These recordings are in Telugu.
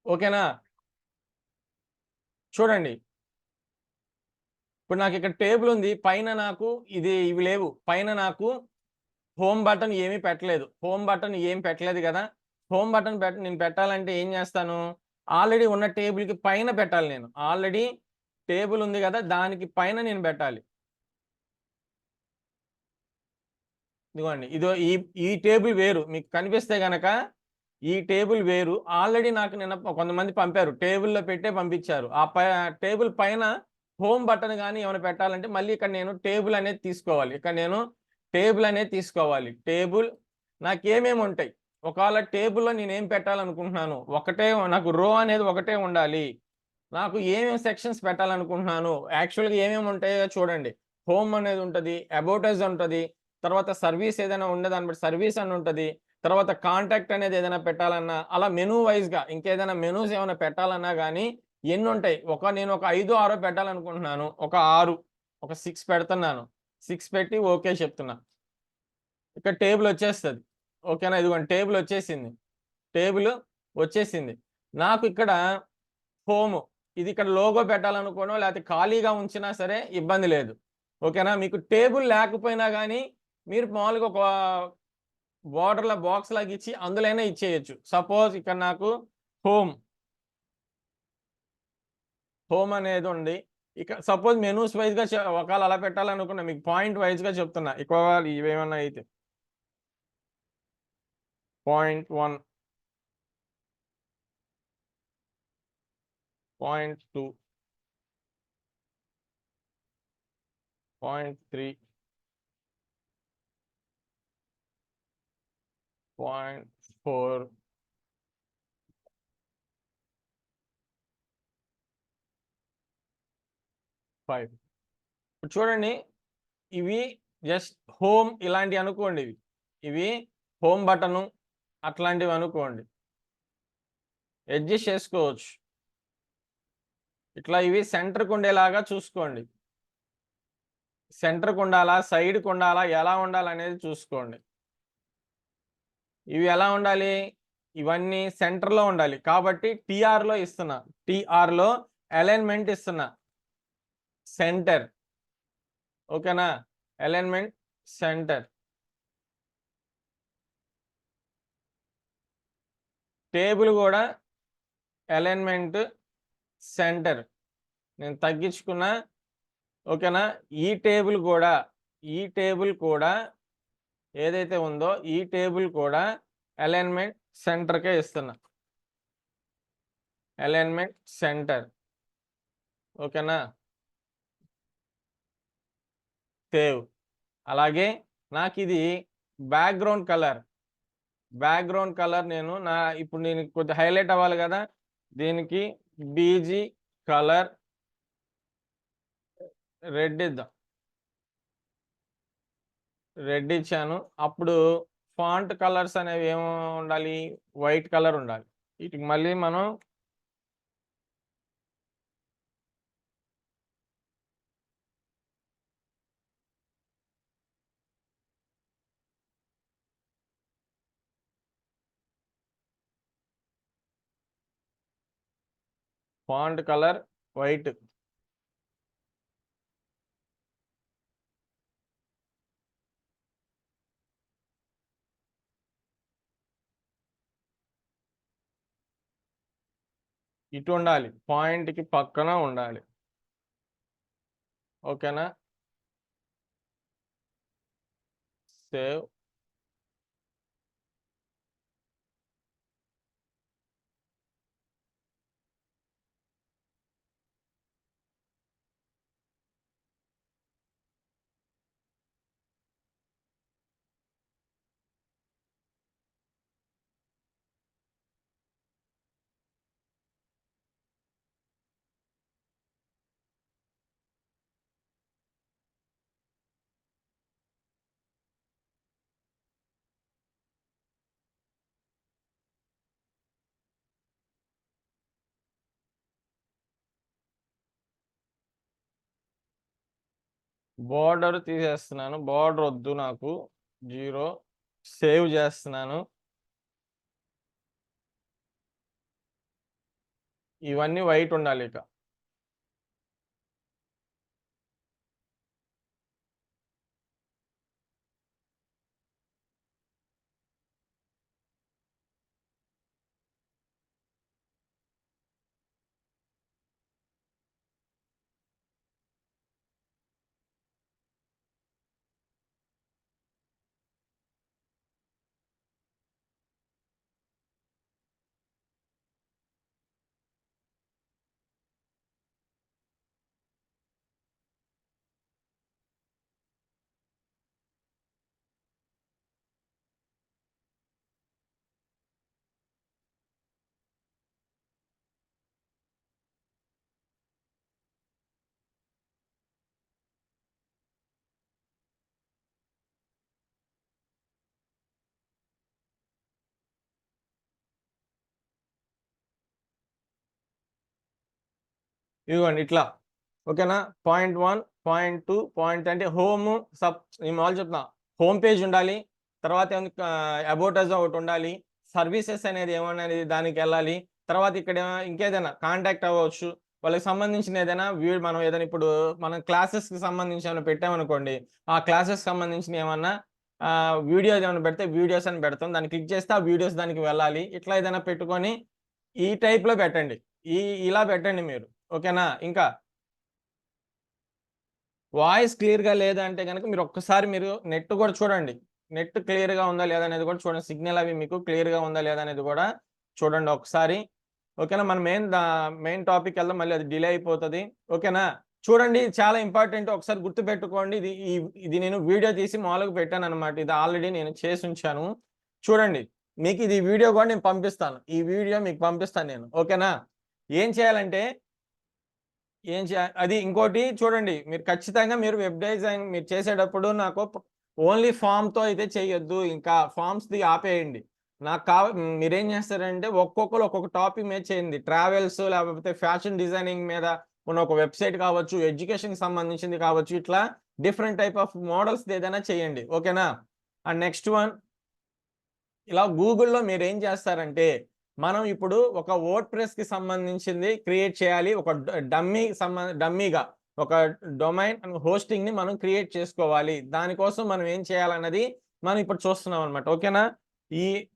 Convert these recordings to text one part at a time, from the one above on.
ఓకేనా? చూడండి. ఇప్పుడు నాకు ఇక్కడ టేబుల్ ఉంది. పైన నాకు ఇవి లేవు. పైన నాకు హోమ్ బటన్ ఏమీ పెట్టలేదు. హోమ్ బటన్ ఏం పెట్టలేదు గదా! హోమ్ బటన్ నేను పెట్టాలంటే ఏం జేస్తాను? ఆల్రెడీ ఉన్న టేబుల్‌కి పైన పెట్టాలి నేను. ఆల్రెడీ టేబుల్ ఉంది గదా! దానికి పైన నేను బెట్టాలి. ఇదిగోండి. ఈ ఈ టేబుల్ వేరు. మీకు కనిపిస్తే గనక ఈ టేబుల్ వేరు. ఆల్రెడీ నాకు నిన్న కొంతమంది పంపారు. టేబుల్‌లో పెట్టే పంపించారు. టేబుల్ పైన హోమ్ బటన్ గాని ఏమైనా పెట్టాలంటే మళ్ళీ ఇక్కడ నేను టేబుల్ అనేది తీసుకోవాలి. ఇక్కడ నేను టేబుల్ అనేది తీసుకోవాలి. టేబుల్ నాకేమేముంటాయి? ఒకవేళ టేబుల్‌లో నేనేం పెట్టాలనుకుంటున్నాను? నాకు రో అనేది ఒకటే ఉండాలి. నాకు ఏమేమి సెక్షన్స్ పెట్టాలనుకుంటున్నాను? యాక్చువల్‌గా ఏమేమి ఉంటాయో చూడండి. హోమ్ అనేది ఉంటది. అబౌట్ అస్ ఉంటది. తర్వాత సర్వీస్ ఏదైనా ఉండే దాన్ని బట్టి సర్వీస్ అని ఉంటది. తర్వాత కాంటాక్ట్ అనేది ఏదైనా పెట్టాలన్నా, అలా మెనూ వైస్‌గా ఇంకేదైనా మెనూస్ ఏమైనా పెట్టాలన్నా గాని ఎన్నుంటాయి. నేను ఒక 5, 6 పెట్టాలనుకుంటున్నాను. ఒక 6, ఒక 6 పెడుతున్నాను. 6 పెట్టి ఓకే చెప్తున్నా. ఇక్కడ టేబుల్ వచ్చేస్తది. ఓకేనా? ఇదిగోండి టేబుల్ వచ్చేసింది. టేబుల్ వచ్చేసింది. నాకు ఇక్కడ హోము. ఇది ఇక్కడ లోగో పెట్టాలనుకోనో, లేతే ఖాళీగా ఉంచినా సరే ఇబ్బంది లేదు. ఓకేనా? మీకు టేబుల్ లేకపోయినా గానీ, మీరు మామూలుగా ఒక బాక్స్‌లాగా ఇచ్చి అందులోనే ఇచ్చేయొచ్చు. సపోజ్ ఇక్కడ నాకు హోమ్, హోమ్ అనేదుంది. సపోజ్ మెనూస్ వైస్‌గా ఒకవేళ అలా పెట్టాలనుకున్నా మీకు పాయింట్ వైస్‌గా చెప్తున్నా. ఇవేమన్నా అయితే. Point 1, point 2, point 3, point 4, 5. ఇప్పుడు చూడండి ఇవి జస్ట్ హోమ్ ఇలాంటివి అనుకోండి ఇవి. ఇవి హోమ్ బటను అట్లాంటివి అనుకోండి. అడ్జస్ట్ చేసుకోవచ్చు. ఇట్లా ఇవి సెంటర్‌కుండేలాగా చూసుకోండి. సెంటర్‌కుండాలా? సైడ్‌కుండాలా? ఎలా ఉండాలనేది చూసుకోండి. ఇవి ఎలా ఉండాలి? ఇవన్నీ సెంటర్‌లో ఉండాలి. కాబట్టి టీఆర్‌లో ఇస్తున్నా. టీఆర్‌లో అలైన్‌మెంట్ ఇస్తున్నా. సెంటర్. ఓకేనా? Alignment centre. టేబుల్ గూడా అలైన్‌మెంట్ సెంటర్. నేను తగ్గించుకున్నా. ఓకేనా? ఈ టేబుల్ గూడా, ఈ టేబుల్ కూడా ఏదైతే ఉందో ఈ టేబుల్ కూడా అలైన్‌మెంట్ సెంటర్‌కే ఇస్తున్నా. Alignment centre. ఓకేనా? సేవ్. అలాగే నాకిది బ్యాక్‌గ్రౌండ్ కలర్. బ్యాక్‌గ్రౌండ్ కలర్ ఇప్పుడు నేను కొద్దిగా హైలైట్ అవ్వాలి గదా! దీనికి బీజీ కలర్ రెడ్ ఇద్దాం. రెడ్ ఇచ్చాను. అప్పుడు ఫాంట్ కలర్స్ అనేవి ఉండాలి? వైట్ కలర్ ఉండాలి. వీటికి మళ్ళీ మనం ఫాంట్ కలర్ వైట్. ఇటు ఉండాలి. పాయింట్‌కి పక్కన ఉండాలి. ఓకేనా? సేవ్. బోర్డర్ తీసేస్తున్నాను. బోర్డర్ వద్దు నాకు. 0 సేవ్ చేస్తున్నాను. ఇవన్నీ వైట్ ఉండాలి. ఇక ఇదిగోండి ఇట్లా. ఓకేనా? పాయింట్ 1, పాయింట్ 2, పాయింట్ అంటే హోము నేను మామూలుగా చెప్తున్నా. హోమ్ పేజ్ ఉండాలి. తర్వాత అబౌట్ అస్ ఒకటుండాలి. సర్వీసెస్ అనేది ఏమనేది దానికెళ్ళాలి. తర్వాత ఇక్కడ ఇంకేదైనా కాంటాక్ట్ అవ్వచ్చు. వాళ్ళకి సంబంధించిన ఏదైనా మనం ఏదైనా ఇప్పుడు మనం క్లాసెస్‌కి సంబంధించి ఏమైనా పెట్టామనుకోండి. ఆ క్లాసెస్‌కి సంబంధించిన ఏమన్నా వీడియోస్ ఏమైనా పెడితే వీడియోస్ అని పెడతాం. దాన్ని క్లిక్ చేస్తే ఆ వీడియోస్ దానికి వెళ్ళాలి. ఇట్లా ఏదైనా పెట్టుకొని ఈ టైప్‌లో పెట్టండి. ఇలా పెట్టండి మీరు. ఓకేనా? ఇంకా వాయిస్ క్లియర్‌గా లేదంటే గనక మీరు నెట్ కూడా చూడండి. నెట్ క్లియర్‌గా ఉందా లేదా అనేది కూడా చూడండి. సిగ్నల్ అవి మీకు క్లియర్‌గా ఉందా లేదా అనేది కూడా చూడండి ఒకసారి. ఓకేనా? మనం మెయిన్ టాపిక్‌కెళ్దాం. మళ్ళీ అది డిలే అయిపోతది. ఓకేనా? చూడండి చాలా ఇంపార్టెంట్. ఒకసారి గుర్తుపెట్టుకోండి. ఇది నేను వీడియో తీసి మామూలుగా పెట్టానన్నమాట. ఇది ఆల్రెడీ నేను చేసుంచాను. చూడండి. మీకు ఇది వీడియో కూడా నేను పంపిస్తాను. ఈ వీడియో మీకు పంపిస్తాను నేను. ఓకేనా? ఏం చేయాలంటే అది ఇంకోటి చూడండి. మీరు ఖచ్చితంగా వెబ్ డిజైన్ మీరు చేసేటప్పుడు నాకు ఓన్లీ ఫార్మ్‌తో అయితే చేయొద్దు. ఇంకా ఫార్మ్స్‌ది ఆపేయండి. మీరేం చేస్తారంటే ఒక్కొక్కళ్ళు ఒక్కొక్క టాపిక్ మీద చేయండి. ట్రావెల్స్ లేకపోతే ఫ్యాషన్ డిజైనింగ్ మీద ఉన్న ఒక వెబ్‌సైట్ కావచ్చు, ఎడ్యుకేషన్‌కి సంబంధించింది కావచ్చు. ఇట్లా డిఫరెంట్ టైప్ ఆఫ్ మోడల్స్‌ది ఏదైనా చేయండి. ఓకేనా? అండ్ నెక్స్ట్ వన్ ఇలా గూగుల్‌లో మీరేం చేస్తారంటే, మనం ఇప్పుడు ఒక వర్డ్‌ప్రెస్‌కి సంబంధించింది క్రియేట్ చేయాలి. ఒక డమ్మీగా ఒక డొమైన్ అండ్ హోస్టింగ్‌ని మనం క్రియేట్ చేసుకోవాలి. దానికోసం మనం ఏం చేయాలన్నది మనం ఇప్పుడు చూస్తున్నాం అన్నమాట. ఓకేనా? ఈ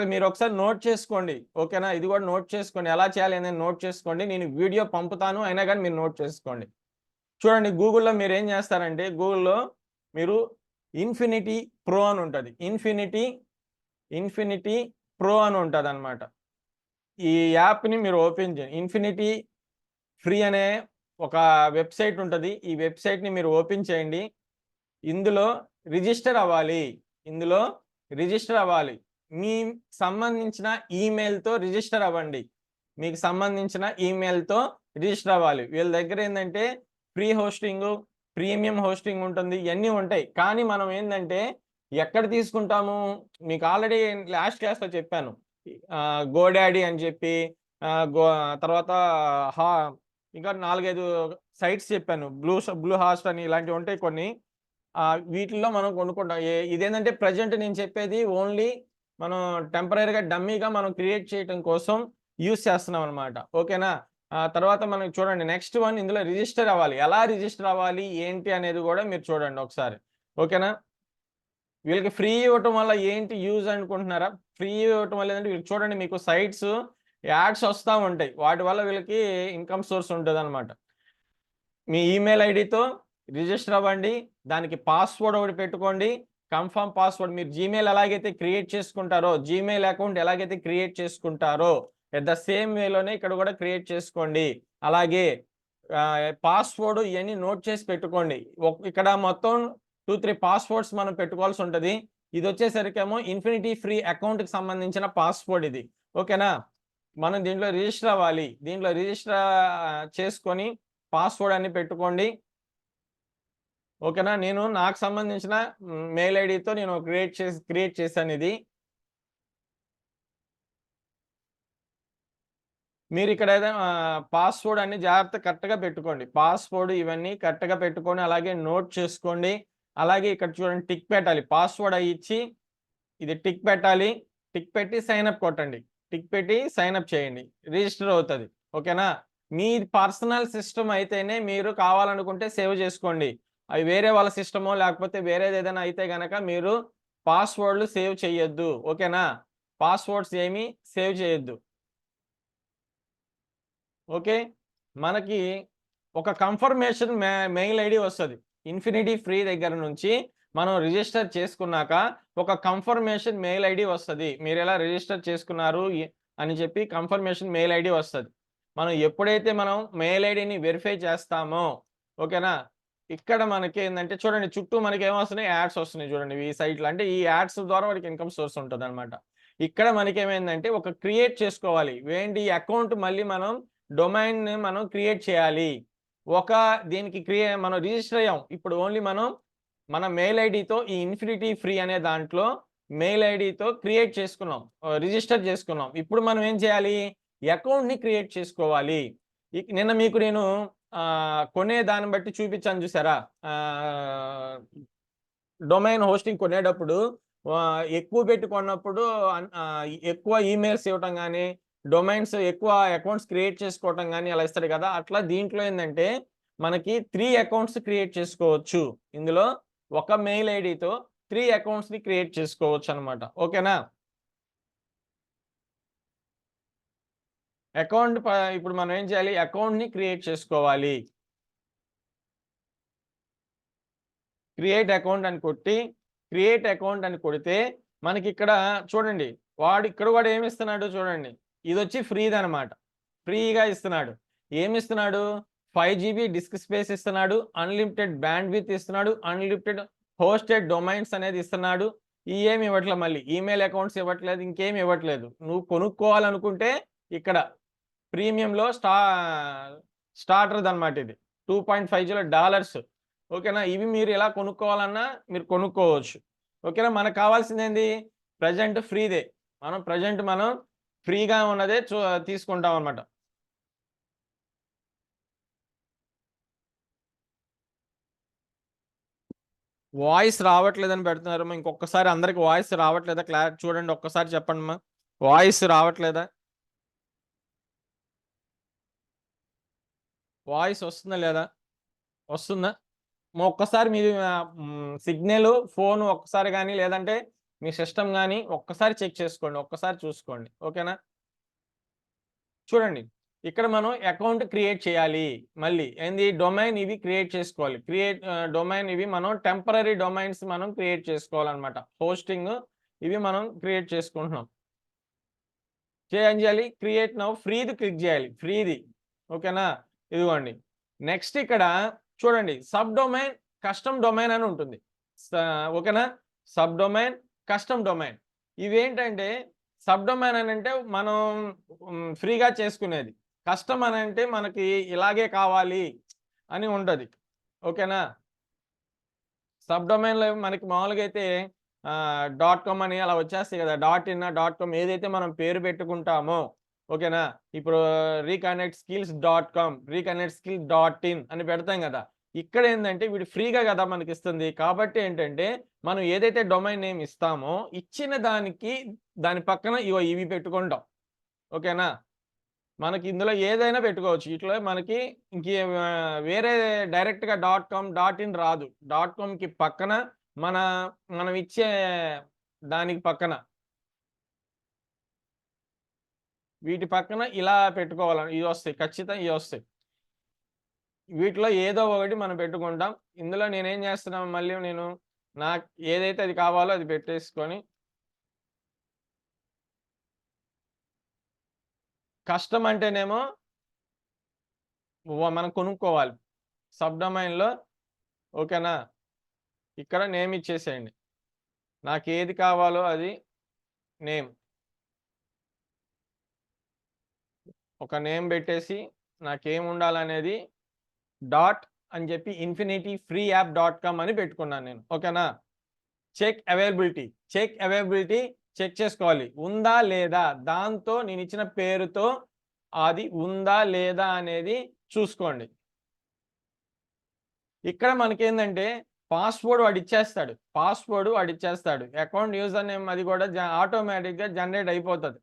మీరొకసారి నోట్ చేసుకోండి. ఓకేనా? ఇది కూడా నోట్ చేసుకోండి. ఎలా చేయాలి అనేది నోట్ చేసుకోండి. నేను వీడియో పంపుతాను. అయినా గాని మీరు నోట్ చేసుకోండి. చూడండి గూగుల్‌లో మీరేం చేస్తారంటే, గూగుల్‌లో మీరు ఇన్ఫినిటీ ప్రో అని ఉంటది. ఇన్ఫినిటీ ప్రో అని ఉంటదనమాట. ఈ యాప్‌ని మీరు ఓపెన్ చేయండి. ఇన్ఫినిటీ ఫ్రీ అనే ఒక వెబ్‌సైట్ ఉంటది. ఈ వెబ్‌సైట్‌ని మీరు ఓపెన్ చేయండి. ఇందులో రిజిస్టర్ అవ్వాలి. ఇందులో రిజిస్టర్ అవ్వాలి. మీ సంబంధించిన ఈమెయిల్‌తో రిజిస్టర్ అవ్వండి. మీకు సంబంధించిన ఈమెయిల్‌తో రిజిస్టర్ అవ్వాలి. వీళ్ళ దగ్గర ఏందంటే ఫ్రీ హోస్టింగు, ప్రీమియం హోస్టింగ్ ఉంటుంది. ఇయన్నీ ఉంటాయి. కానీ మనం ఏందంటే ఎక్కడ తీసుకుంటాము? మీకు ఆల్రెడీ లాస్ట్ క్లాస్‌లో చెప్పాను. గోడాడీ అని చెప్పి ఆహ్, గో తర్వాత హా ఇంకా 4, 5 సైట్స్ చెప్పాను. బ్లూ హాస్ట్ అని ఇలాంటివి ఉంటాయి కొన్ని. వీటిల్లో మనం కొనుక్కుంటాం. ఇదేంటంటే ప్రెజెంట్ నేను చెప్పేది ఓన్లీ మనం టెంపరరీగా డమ్మీగా మనం క్రియేట్ చేయటం కోసం యూజ్ చేస్తున్నామనమాట. ఓకేనా? తర్వాత మనకి చూడండి నెక్స్ట్ వన్ ఇందులో రిజిస్టర్ అవ్వాలి. ఎలా రిజిస్టర్ అవ్వాలి? ఏంటి అనేది గూడా మీరు చూడండి ఒకసారి. ఓకేనా? వీళ్ళకి ఫ్రీ ఇవ్వటం వల్ల ఏంటి యూజ్ అనుకుంటున్నారా? ఫ్రీ ఇవ్వటం వల్ల ఏంటంటే వీళ్ళు చూడండి మీకు సైట్స్ యాడ్స్ వస్తా ఉంటాయి. వాటి వల్ల వీళ్ళకి ఇన్‌కమ్ సోర్స్ ఉంటదనమాట. మీ ఈమెయిల్ ఐడీతో రిజిస్టర్ అవ్వండి. దానికి పాస్‌వర్డ్ ఒకటి పెట్టుకోండి. కన్ఫర్మ్ పాస్‌వర్డ్ మీరు జీమెయిల్ ఎలాగైతే క్రియేట్ చేసుకుంటారో, జీమెయిల్ అకౌంట్ ఎలాగైతే క్రియేట్ చేసుకుంటారో, ఎట్ ద సేమ్ వేలోనే ఇక్కడ కూడా క్రియేట్ చేసుకోండి. అలాగే పాస్‌వర్డ్ ఇయన్నీ నోట్ చేసి పెట్టుకోండి. ఇక్కడ మొత్తం 2, 3 పాస్‌వర్డ్స్ మనం పెట్టుకోవాల్సి ఉంటది. ఇదొచ్చేసరికేమో ఇన్ఫినిటీ ఫ్రీ అకౌంట్‌కి సంబంధించిన పాస్‌వర్డ్ ఇది. ఓకేనా? మనం దీంట్లో రిజిస్టర్ అవ్వాలి. దీంట్లో రిజిస్టర్ చేసుకొని పాస్‌వర్డ్ అన్ని పెట్టుకోండి. ఓకేనా? నేను నాకు సంబంధించిన మెయిల్ ఐడీతో నేను క్రియేట్ చేశానిది. మీరిక్కడ ఏదైనా పాస్‌వర్డ్ అన్ని జాగ్రత్తగా కరెక్ట్‌గా పెట్టుకోండి. పాస్‌వర్డ్ ఇవన్నీ కరెక్ట్‌గా పెట్టుకొని అలాగే నోట్ చేసుకోండి. అలాగే ఇక్కడ చూడండి టిక్ పెట్టాలి. పాస్‌వర్డ్ ఇచ్చి ఇది టిక్ పెట్టాలి. టిక్ పెట్టి సైన్ అప్ కొట్టండి. టిక్ పెట్టి సైన్ అప్ చేయండి. రిజిస్టర్ అవుతది. ఓకేనా? మీ పర్సనల్ సిస్టమ్ అయితేనే మీరు కావాలనుకుంటే సేవ్ చేసుకోండి. అవి వేరే వాళ్ళ సిస్టమో లేకపోతే వేరేది ఏదైనా అయితే గనక మీరు పాస్వర్డ్‌లు సేవ్ చేయొద్దు. ఓకేనా? పాస్వర్డ్స్ ఏమి సేవ్ చేయొద్దు. ఓకే. మనకి ఒక కన్ఫర్మేషన్ మెయిల్ ఐడీ వస్తది. ఇన్ఫినిటీ ఫ్రీ దగ్గర నుంచి మనం రిజిస్టర్ చేసుకున్నాక ఒక కన్ఫర్మేషన్ మెయిల్ ఐడీ వస్తది. మీరెలా రిజిస్టర్ చేసుకున్నారు అని చెప్పి కన్ఫర్మేషన్ మెయిల్ ఐడీ వస్తది. మనం ఎప్పుడైతే మనం మెయిల్ ఐడీని వెరిఫై చేస్తామో ఓకేనా? ఇక్కడ మనకేందంటే చూడండి చుట్టూ మనకేమొస్తున్నాయి యాడ్స్ వస్తున్నాయి చూడండి ఈ సైట్‌లో. అంటే ఈ యాడ్స్ ద్వారా వాడికి ఇన్‌కమ్ సోర్స్ ఉంటదనమాట. ఇక్కడ మనకేమైందంటే ఒక క్రియేట్ చేసుకోవాలి. ఏంటి ఈ అకౌంట్ మళ్ళీ మనం డొమైన్‌ని మనం క్రియేట్ చేయాలి. ఒక దీనికి మనం రిజిస్టర్ అయ్యాం. ఇప్పుడు ఓన్లీ మనం మన మెయిల్ ఐడీతో ఈ ఇన్ఫినిటీ ఫ్రీ అనే దాంట్లో మెయిల్ ఐడీతో క్రియేట్ చేసుకున్నాం. రిజిస్టర్ చేసుకున్నాం. ఇప్పుడు మనం ఏం చేయాలి? అకౌంట్‌ని క్రియేట్ చేసుకోవాలి. నిన్న మీకు నేను కొనే దాన్ని బట్టి చూపించాను చూసారా? ఆహ్, డొమైన్ హోస్టింగ్ కొనేటప్పుడు ఎక్కువ పెట్టి కొన్నప్పుడు ఎక్కువ ఈమెయిల్స్ ఇవ్వటం గాని, డొమైన్స్ ఎక్కువ అకౌంట్స్ క్రియేట్ చేసుకోవటం గాని అలా ఇస్తాడు కదా! అట్లా దీంట్లో ఏందంటే మనకి 3 అకౌంట్స్ క్రియేట్ చేసుకోవచ్చు. ఇందులో ఒక మెయిల్ ఐడీతో 3 అకౌంట్స్‌ని క్రియేట్ చేసుకోవచ్చనమాట. ఓకేనా? అకౌంట్ ఇప్పుడు మనం ఏం చేయాలి? అకౌంట్‌ని క్రియేట్ చేసుకోవాలి. క్రియేట్ అకౌంట్ అని కొట్టి, క్రియేట్ అకౌంట్ అని కొడితే మనకిక్కడ చూడండి. వాడు ఇక్కడ కూడా ఏమిస్తున్నాడు చూడండి. ఇదొచ్చి ఫ్రీదనమాట. ఫ్రీగా ఇస్తున్నాడు. ఏమిస్తున్నాడు? 5 జీబీ డిస్క్ స్పేస్ ఇస్తున్నాడు. అన్‌లిమిటెడ్ బ్యాండ్‌విడ్త్ ఇస్తున్నాడు. అన్‌లిమిటెడ్ హోస్టెడ్ డొమైన్స్ అనేది ఇస్తున్నాడు. ఇయేమి ఇవ్వట్లే మళ్ళీ. ఈమెయిల్ అకౌంట్స్ ఇవ్వట్లేదు. ఇంకేమి ఇవ్వట్లేదు. నువ్వు కొనుక్కోవాలనుకుంటే ఇక్కడ ప్రీమియంలో స్టార్టర్‌దనమాట ఇది. $2.50 ఓకేనా? ఇవి మీరు ఎలా కొనుక్కోవాలన్నా మీరు కొనుక్కోవచ్చు. ఓకేనా? మనకు కావాల్సిందేంది? ప్రెజెంట్ ఫ్రీదే. మనం ఫ్రీగా ఉన్నదే తీసుకుంటామనమాట. వాయిస్ రావట్లేదని పెడుతున్నారమ్మా. ఇంకొకసారి అందరికి వాయిస్ రావట్లేదా? చూడండి ఒక్కసారి చెప్పండమ్మా. వాయిస్ రావట్లేదా? వాయిస్ వస్తుందా లేదా? వస్తుందా? ఒక్కసారి మీ సిగ్నల్ ఫోను ఒక్కసారి గాని, లేదంటే మీ సిస్టమ్ గాని ఒక్కసారి చెక్ చేసుకోండి. ఒక్కసారి చూసుకోండి. ఓకేనా? చూడండి. ఇక్కడ మనం అకౌంట్ క్రియేట్ చేయాలి. మళ్ళీ ఏంది డొమైన్ ఇవి క్రియేట్ చేసుకోవాలి. డొమైన్ ఇవి మనం టెంపరరీ డొమైన్స్ మనం క్రియేట్ చేసుకోవాలన్నమాట. హోస్టింగ్ ఇవి మనం క్రియేట్ చేసుకుంటున్నాం. ఏం చేయాలి? క్రియేట్ నౌ ఫ్రీది క్లిక్ చేయాలి. ఫ్రీది. ఓకేనా? ఇదిగోండి. నెక్స్ట్ ఇక్కడ చూడండి సబ్ డొమైన్, కస్టమ్ డొమైన్ అని ఉంటుంది. స ఓకేనా? Sub domain, custom domain. ఇవేంటంటే సబ్ డొమైన్ అనంటే మనం ఫ్రీగా చేసుకునేది. కస్టమ్ అనంటే మనకి ఇలాగే కావాలి అని ఉంటది. ఓకేనా? సబ్ డొమైన్‌లో మనకి మామూలుగా అయితే డాట్ కామ్ అని అలా వచ్చేస్తాయి కదా! డాట్ ఇన్, డాట్ కామ్ ఏదైతే మనం పేరు పెట్టుకుంటామో ఓకేనా? ఇప్పుడు reconnect skills dot com, reconnect skill dot in అని పెడతాం కదా! ఇక్కడేందంటే వీడు ఫ్రీగా కదా మనకిస్తుంది. కాబట్టి ఏంటంటే మనం ఏదైతే డొమైన్ నేమ్ ఇస్తామో ఇచ్చిన దానికి దాని పక్కన ఇగో ఇవి పెట్టుకుంటాం. ఓకేనా? మనకి ఇందులో ఏదైనా పెట్టుకోవచ్చు. ఇట్లా మనకి వేరే డైరెక్ట్‌గా డాట్ కామ్, డాట్ ఇన్ రాదు. డాట్ కామ్‌కి పక్కన మన మనం ఇచ్చే దానికి పక్కన వీటి పక్కన ఇలా పెట్టుకోవాలి. ఇవొస్తాయి. ఖచ్చితంగా ఇవొస్తాయి. వీటిలో ఏదో ఒకటి మనం పెట్టుకుంటాం. ఇందులో నేనేం చేస్తున్నాను మళ్ళీ నాకు ఏదైతే అది కావాలో అది పెట్టేసుకొని కస్టమ్ అంటేనేమో మనం కొనుక్కోవాలి. సబ్ డొమైన్‌లో ఓకేనా? ఇక్కడ నేమ్ ఇచ్చేసేయండి. నాకేది కావాలో అది నేమ్. ఒక నేమ్ పెట్టేసి నాకేముండాలనేది డాట్ అని చెప్పి infinity free app dot com అని పెట్టుకున్నాను నేను. ఓకేనా? Check availability. Check availability check చేసుకోవాలి. ఉందా? లేదా? దాంతో నేనిచ్చిన పేరుతో అది ఉందా? లేదా? అనేది చూసుకోండి. ఇక్కడ మనకేందంటే పాస్వర్డ్ వాడిచ్చేస్తాడు. అకౌంట్ యూజర్ నేమ్ అది కూడా ఆటోమేటిక్‌గా జనరేట్ అయిపోతది.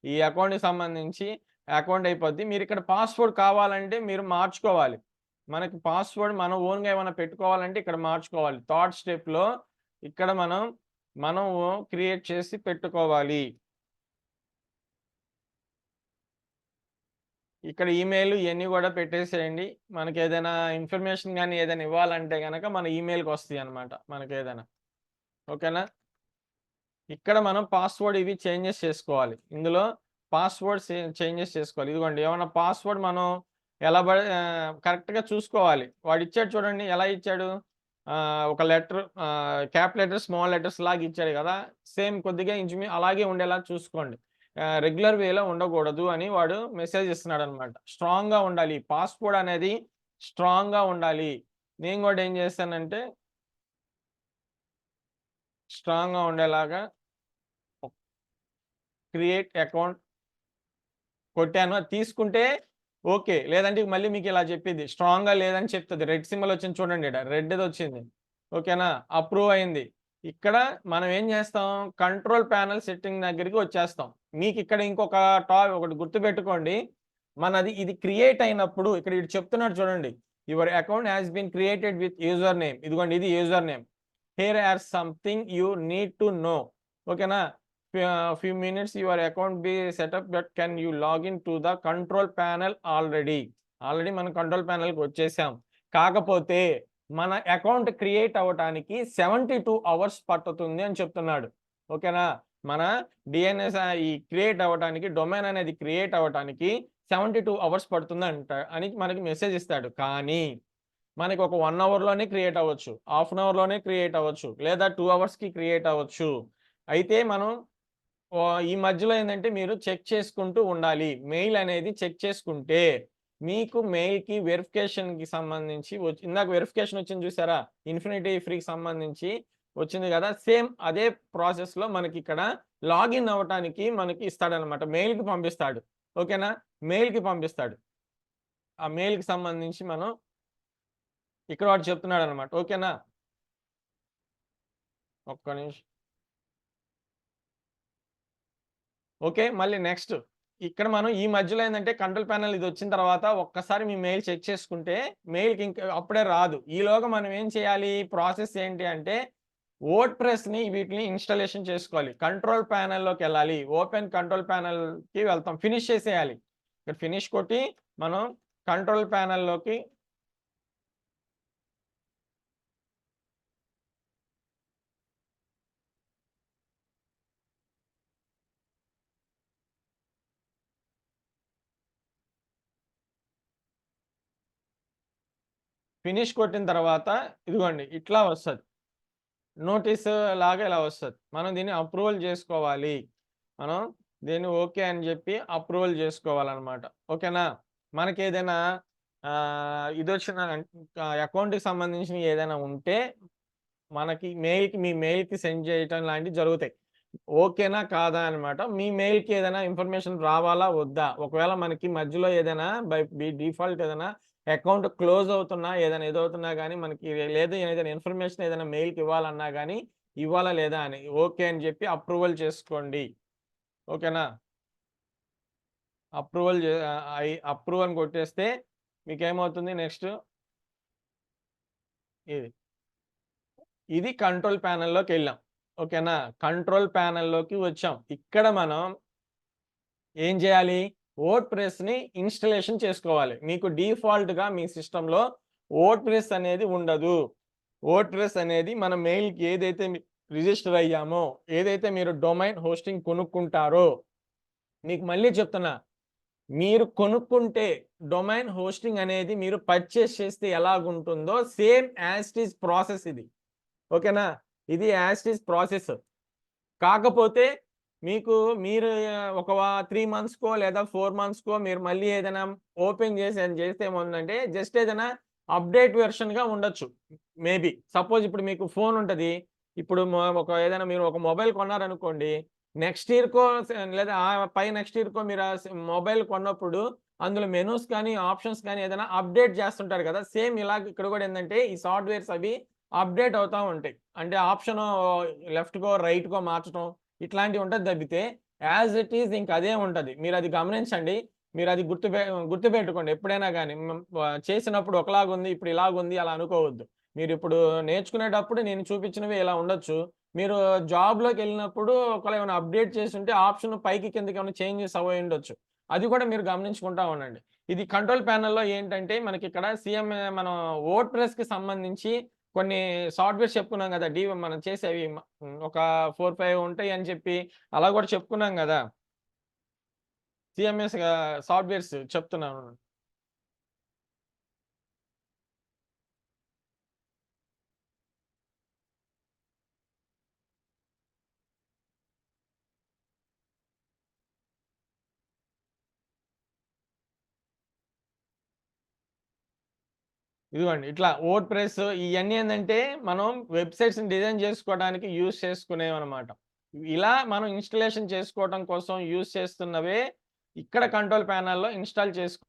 ఈ అకౌంట్‌కి సంబంధించి అకౌంట్ అయిపోద్ది. మీరు ఇక్కడ పాస్వర్డ్ కావాలంటే మీరు మార్చుకోవాలి. మనకి పాస్వర్డ్ మనం ఓన్‌గా ఏమైనా పెట్టుకోవాలంటే ఇక్కడ మార్చుకోవాలి. థర్డ్ స్టెప్‌లో ఇక్కడ మనం క్రియేట్ చేసి పెట్టుకోవాలి. ఇక్కడ ఈమెయిల్ ఇయన్నీ గూడా పెట్టేసేయండి. మనకేదైనా ఇన్ఫర్మేషన్ గాని ఏదైనా ఇవ్వాలంటే గనక మన ఈమెయిల్‌కి వస్తాయన్నమాట మనకేదైనా. ఓకేనా? ఇక్కడ మనం పాస్వర్డ్ ఇవి చేంజెస్ చేసుకోవాలి. ఇందులో పాస్వర్డ్స్ చేంజెస్ చేసుకోవాలి. ఇదిగోండి ఏమన్నా పాస్వర్డ్ మనం కరెక్ట్‌గా చూసుకోవాలి. వాడిచ్చాడు చూడండి ఎలా ఇచ్చాడు? ఒక letter cap letters, small letters లాగా ఇచ్చాడు గదా! సేమ్ కొద్దిగా అలాగే ఉండేలా చూసుకోండి. రెగ్యులర్ వేలో ఉండకూడదు అని వాడు మెసేజ్ ఇస్తున్నాడన్నమాట. స్ట్రాంగ్‌గా ఉండాలి. పాస్వర్డ్ అనేది స్ట్రాంగ్‌గా ఉండాలి. నేను గూడా ఏం చేశానంటే స్ట్రాంగ్‌గా ఉండేలాగా క్రియేట్ అకౌంట్ కొట్టాను. అది తీసుకుంటే ఓకే. లేదంటే మళ్ళీ మీకిలా చెప్పిద్ది. స్ట్రాంగ్‌గా లేదని చెప్తది. రెడ్ సింబల్ వచ్చింది చూడండి ఈడ. రెడ్‌దొచ్చింది. ఓకేనా? అప్రూవ్ అయింది. ఇక్కడ మనం ఏం చేస్తాం? కంట్రోల్ ప్యానెల్ సెట్టింగ్ దగ్గరికి వచ్చేస్తాం. మీకిక్కడ ఇంకొక ఒకటి గుర్తుపెట్టుకోండి. ఇది క్రియేట్ అయినప్పుడు ఇక్కడ ఈడు చెప్తున్నాడు చూడండి. Your account has been created with user name. ఇదిగోండి ఇది user name. Here are something you need to know. ఓకేనా? few minutes your account be set up, but can you log in to the control panel already మనం కంట్రోల్ ప్యానెల్కి వచ్చేసాం. కాకపోతే మన అకౌంట్ క్రియేట్ అవ్వటానికి 72 అవర్స్ పట్టుతుంది అని చెప్తున్నాడు. ఓకేనా? మన డిఎన్ఎస్ ఈ క్రియేట్ అవ్వటానికి డొమైన్ అనేది క్రియేట్ అవ్వటానికి 72 అవర్స్ పడుతుంది అని మనకి మెసేజ్ ఇస్తాడు. కానీ మనకి ఒక 1 అవర్‌లోనే క్రియేట్ అవ్వచ్చు. హాఫ్ అన్ అవర్‌లోనే క్రియేట్ అవ్వచ్చు. లేదా 2 అవర్స్‌కి క్రియేట్ అవ్వచ్చు. అయితే మనం ఈ మధ్యలో ఏందంటే మీరు చెక్ చేసుకుంటూ ఉండాలి. మెయిల్ అనేది చెక్ చేసుకుంటే మీకు మెయిల్‌కి వెరిఫికేషన్‌కి సంబంధించి ఇందాక వెరిఫికేషన్ వచ్చింది చూసారా? ఇన్ఫినిటీ ఫ్రీకి సంబంధించి వచ్చింది గదా! సేమ్ అదే ప్రాసెస్‌లో మనకిక్కడ లాగిన్ అవ్వటానికి మనకి ఇస్తాడనమాట. మెయిల్‌కి పంపిస్తాడు. ఓకేనా? మెయిల్‌కి పంపిస్తాడు. ఆ మెయిల్‌కి సంబంధించి మనం ఇక్కడ వాడు చెప్తున్నాడనమాట. ఓకేనా? ఒక్క నిమిషం. ఓకే. మళ్ళీ నెక్స్ట్. ఇక్కడ మనం ఈ మధ్యలో ఏందంటే కంట్రోల్ ప్యానెల్ ఇదొచ్చిన తర్వాత ఒక్కసారి మీ మెయిల్ చెక్ చేసుకుంటే మెయిల్‌కి అప్పుడే రాదు. ఈలోగా మనం ఏం చేయాలి? ప్రాసెస్ ఏంటి అంటే వర్డ్‌ప్రెస్‌ని వీటిని ఇన్‌స్టాలేషన్ చేసుకోవాలి. కంట్రోల్ ప్యానెల్‌లోకెళ్ళాలి. ఓపెన్ కంట్రోల్ ప్యానెల్‌కి వెళ్తాం. ఫినిష్ చేసేయాలి. ఇక్కడ ఫినిష్ కొట్టి మనం కంట్రోల్ ప్యానెల్‌లోకి ఫినిష్ కొట్టిన తర్వాత ఇదిగోండి ఇట్లా వస్తది. నోటీస్ లాగా ఇలా వస్తది. మనం దీన్ని అప్రూవల్ జేసుకోవాలి. మనం దీన్ని ఓకే అని జెప్పి అప్రూవల్ జేసుకోవాలనమాట. ఓకేనా? మనకేదైనా ఇదొచ్చిన అకౌంట్‌కి సంబంధించినయి ఏదైనా ఉంటే మనకి మీ మెయిల్‌కి సెండ్ చేయటం లాంటివి జరుగుతాయి. ఓకేనా? కాదా? అనమాట. మీ మెయిల్‌కి ఏదైనా ఇన్ఫర్మేషన్ రావాలా? వద్దా? ఒకవేళ మనకి మధ్యలో ఏదైనా డిఫాల్ట్ ఏదైనా అకౌంట్ క్లోజ్ అవుతున్నా, ఏదైనా ఇదవుతున్నా గానీ మనకి లేదు ఏదైనా ఇన్ఫర్మేషన్ ఏదైనా మెయిల్‌కి ఇవ్వాలన్నా గానీ, ఇవ్వాలా? లేదా? అని ఓకే అని చెప్పి అప్రూవల్ చేసుకోండి. ఓకేనా? అప్రూవ్ అని కొట్టేస్తే మీకేమవుతుంది నెక్స్ట్ ఇది. ఇది కంట్రోల్ ప్యానెల్‌లోకెళ్ళాం. ఓకేనా? కంట్రోల్ ప్యానెల్‌లోకి వచ్చాం. ఇక్కడ మనం ఏం చేయాలి? వర్డ్‌ప్రెస్‌ని ఇన్‌స్టాలేషన్ చేసుకోవాలి. మీకు డిఫాల్ట్‌గా మీ సిస్టమ్‌లో వర్డ్‌ప్రెస్ అనేది ఉండదు. వర్డ్‌ప్రెస్ అనేది మన మెయిల్‌కి ఏదైతే రిజిస్టర్ అయ్యామో, ఏదైతే మీరు డొమైన్ హోస్టింగ్ కొనుక్కుంటారో, మీకు మళ్ళీ చెప్తున్నా. మీరు కొనుక్కుంటే డొమైన్ హోస్టింగ్ అనేది మీరు పర్చేస్ చేస్తే ఎలాగుంటుందో same as it is process ఇది. ఓకేనా? ఇది యాజ్ ఇట్ ఈజ్ ప్రాసెస్. కాకపోతే మీకు మీరు ఒక 3 మంత్స్‌కో లేదా 4 మంత్స్‌కో మీరు మళ్ళీ ఏదైనా ఓపెన్ చేసి అది చేస్తే ఏమవుతుందంటే జస్ట్ ఏదైనా అప్‌డేట్ వెర్షన్‌గా ఉండొచ్చు. మేబీ. సపోజ్ ఇప్పుడు మీకు ఫోన్ ఉంటది. ఇప్పుడు ఏదైనా మీరు ఒక మొబైల్ కొన్నారనుకోండి. నెక్స్ట్ ఇయర్‌కో లేదా పై నెక్స్ట్ ఇయర్‌కో మీరు మొబైల్ కొన్నప్పుడు అందులో మెనూస్ కానీ, ఆప్షన్స్ కానీ ఏదైనా అప్‌డేట్ చేస్తుంటారు కదా! సేమ్ ఇలాగ ఇక్కడ కూడా ఏందంటే ఈ సాఫ్ట్‌వేర్స్ అవి అప్‌డేట్ అవుతా ఉంటాయి. అంటే ఆప్షను లెఫ్ట్‌కో, రైట్‌కో మార్చటం ఇట్లాంటివి ఉంటది తప్పితే యాజ్ ఇట్ ఈజ్ ఇంక అదే ఉంటది. మీరది గమనించండి. మీరు అది గుర్తుపెట్టుకోండి ఎప్పుడైనా గాని. చేసినప్పుడు ఒకలాగుంది, ఇప్పుడు ఇలాగుంది అలా అనుకోవద్దు. మీరిప్పుడు నేర్చుకునేటప్పుడు నేను చూపించినవి ఇలా ఉండొచ్చు. మీరు జాబ్‌లోకెళ్ళినప్పుడు ఒకవేళ ఏమైనా అప్‌డేట్ చేసుంటే ఆప్షన్ పైకి కిందకి ఏమైనా చేంజెస్ అవ్వుండొచ్చు. అది కూడా మీరు గమనించుకుంటా ఉండండి. ఇది కంట్రోల్ ప్యానెల్‌లో ఏంటంటే మనకిక్కడ మనం వర్డ్ ప్రెస్‌కి సంబంధించి కొన్ని సాఫ్ట్‌వేర్స్ చెప్పుకున్నాం గదా! మనం చేసేవి ఒక 4, 5 ఉంటాయని చెప్పి అలా గూడా చెప్పుకున్నాం గదా! సీఎంఎస్‌గా సాఫ్ట్‌వేర్స్ చెప్తున్నాను. ఇదిగోండి ఇట్లా వర్డ్ ప్రెస్ ఇయన్నీ ఏందంటే మనం వెబ్‌సైట్స్‌ని డిజైన్ జేసుకోవడానికి యూజ్ చేసుకునేవన్నమాట. ఇలా మనం ఇన్‌స్టాలేషన్ చేసుకోవడం కోసం యూజ్ చేస్తున్నవే ఇక్కడ కంట్రోల్ ప్యానెల్‌లో ఇన్‌స్టాల్ చేసుకో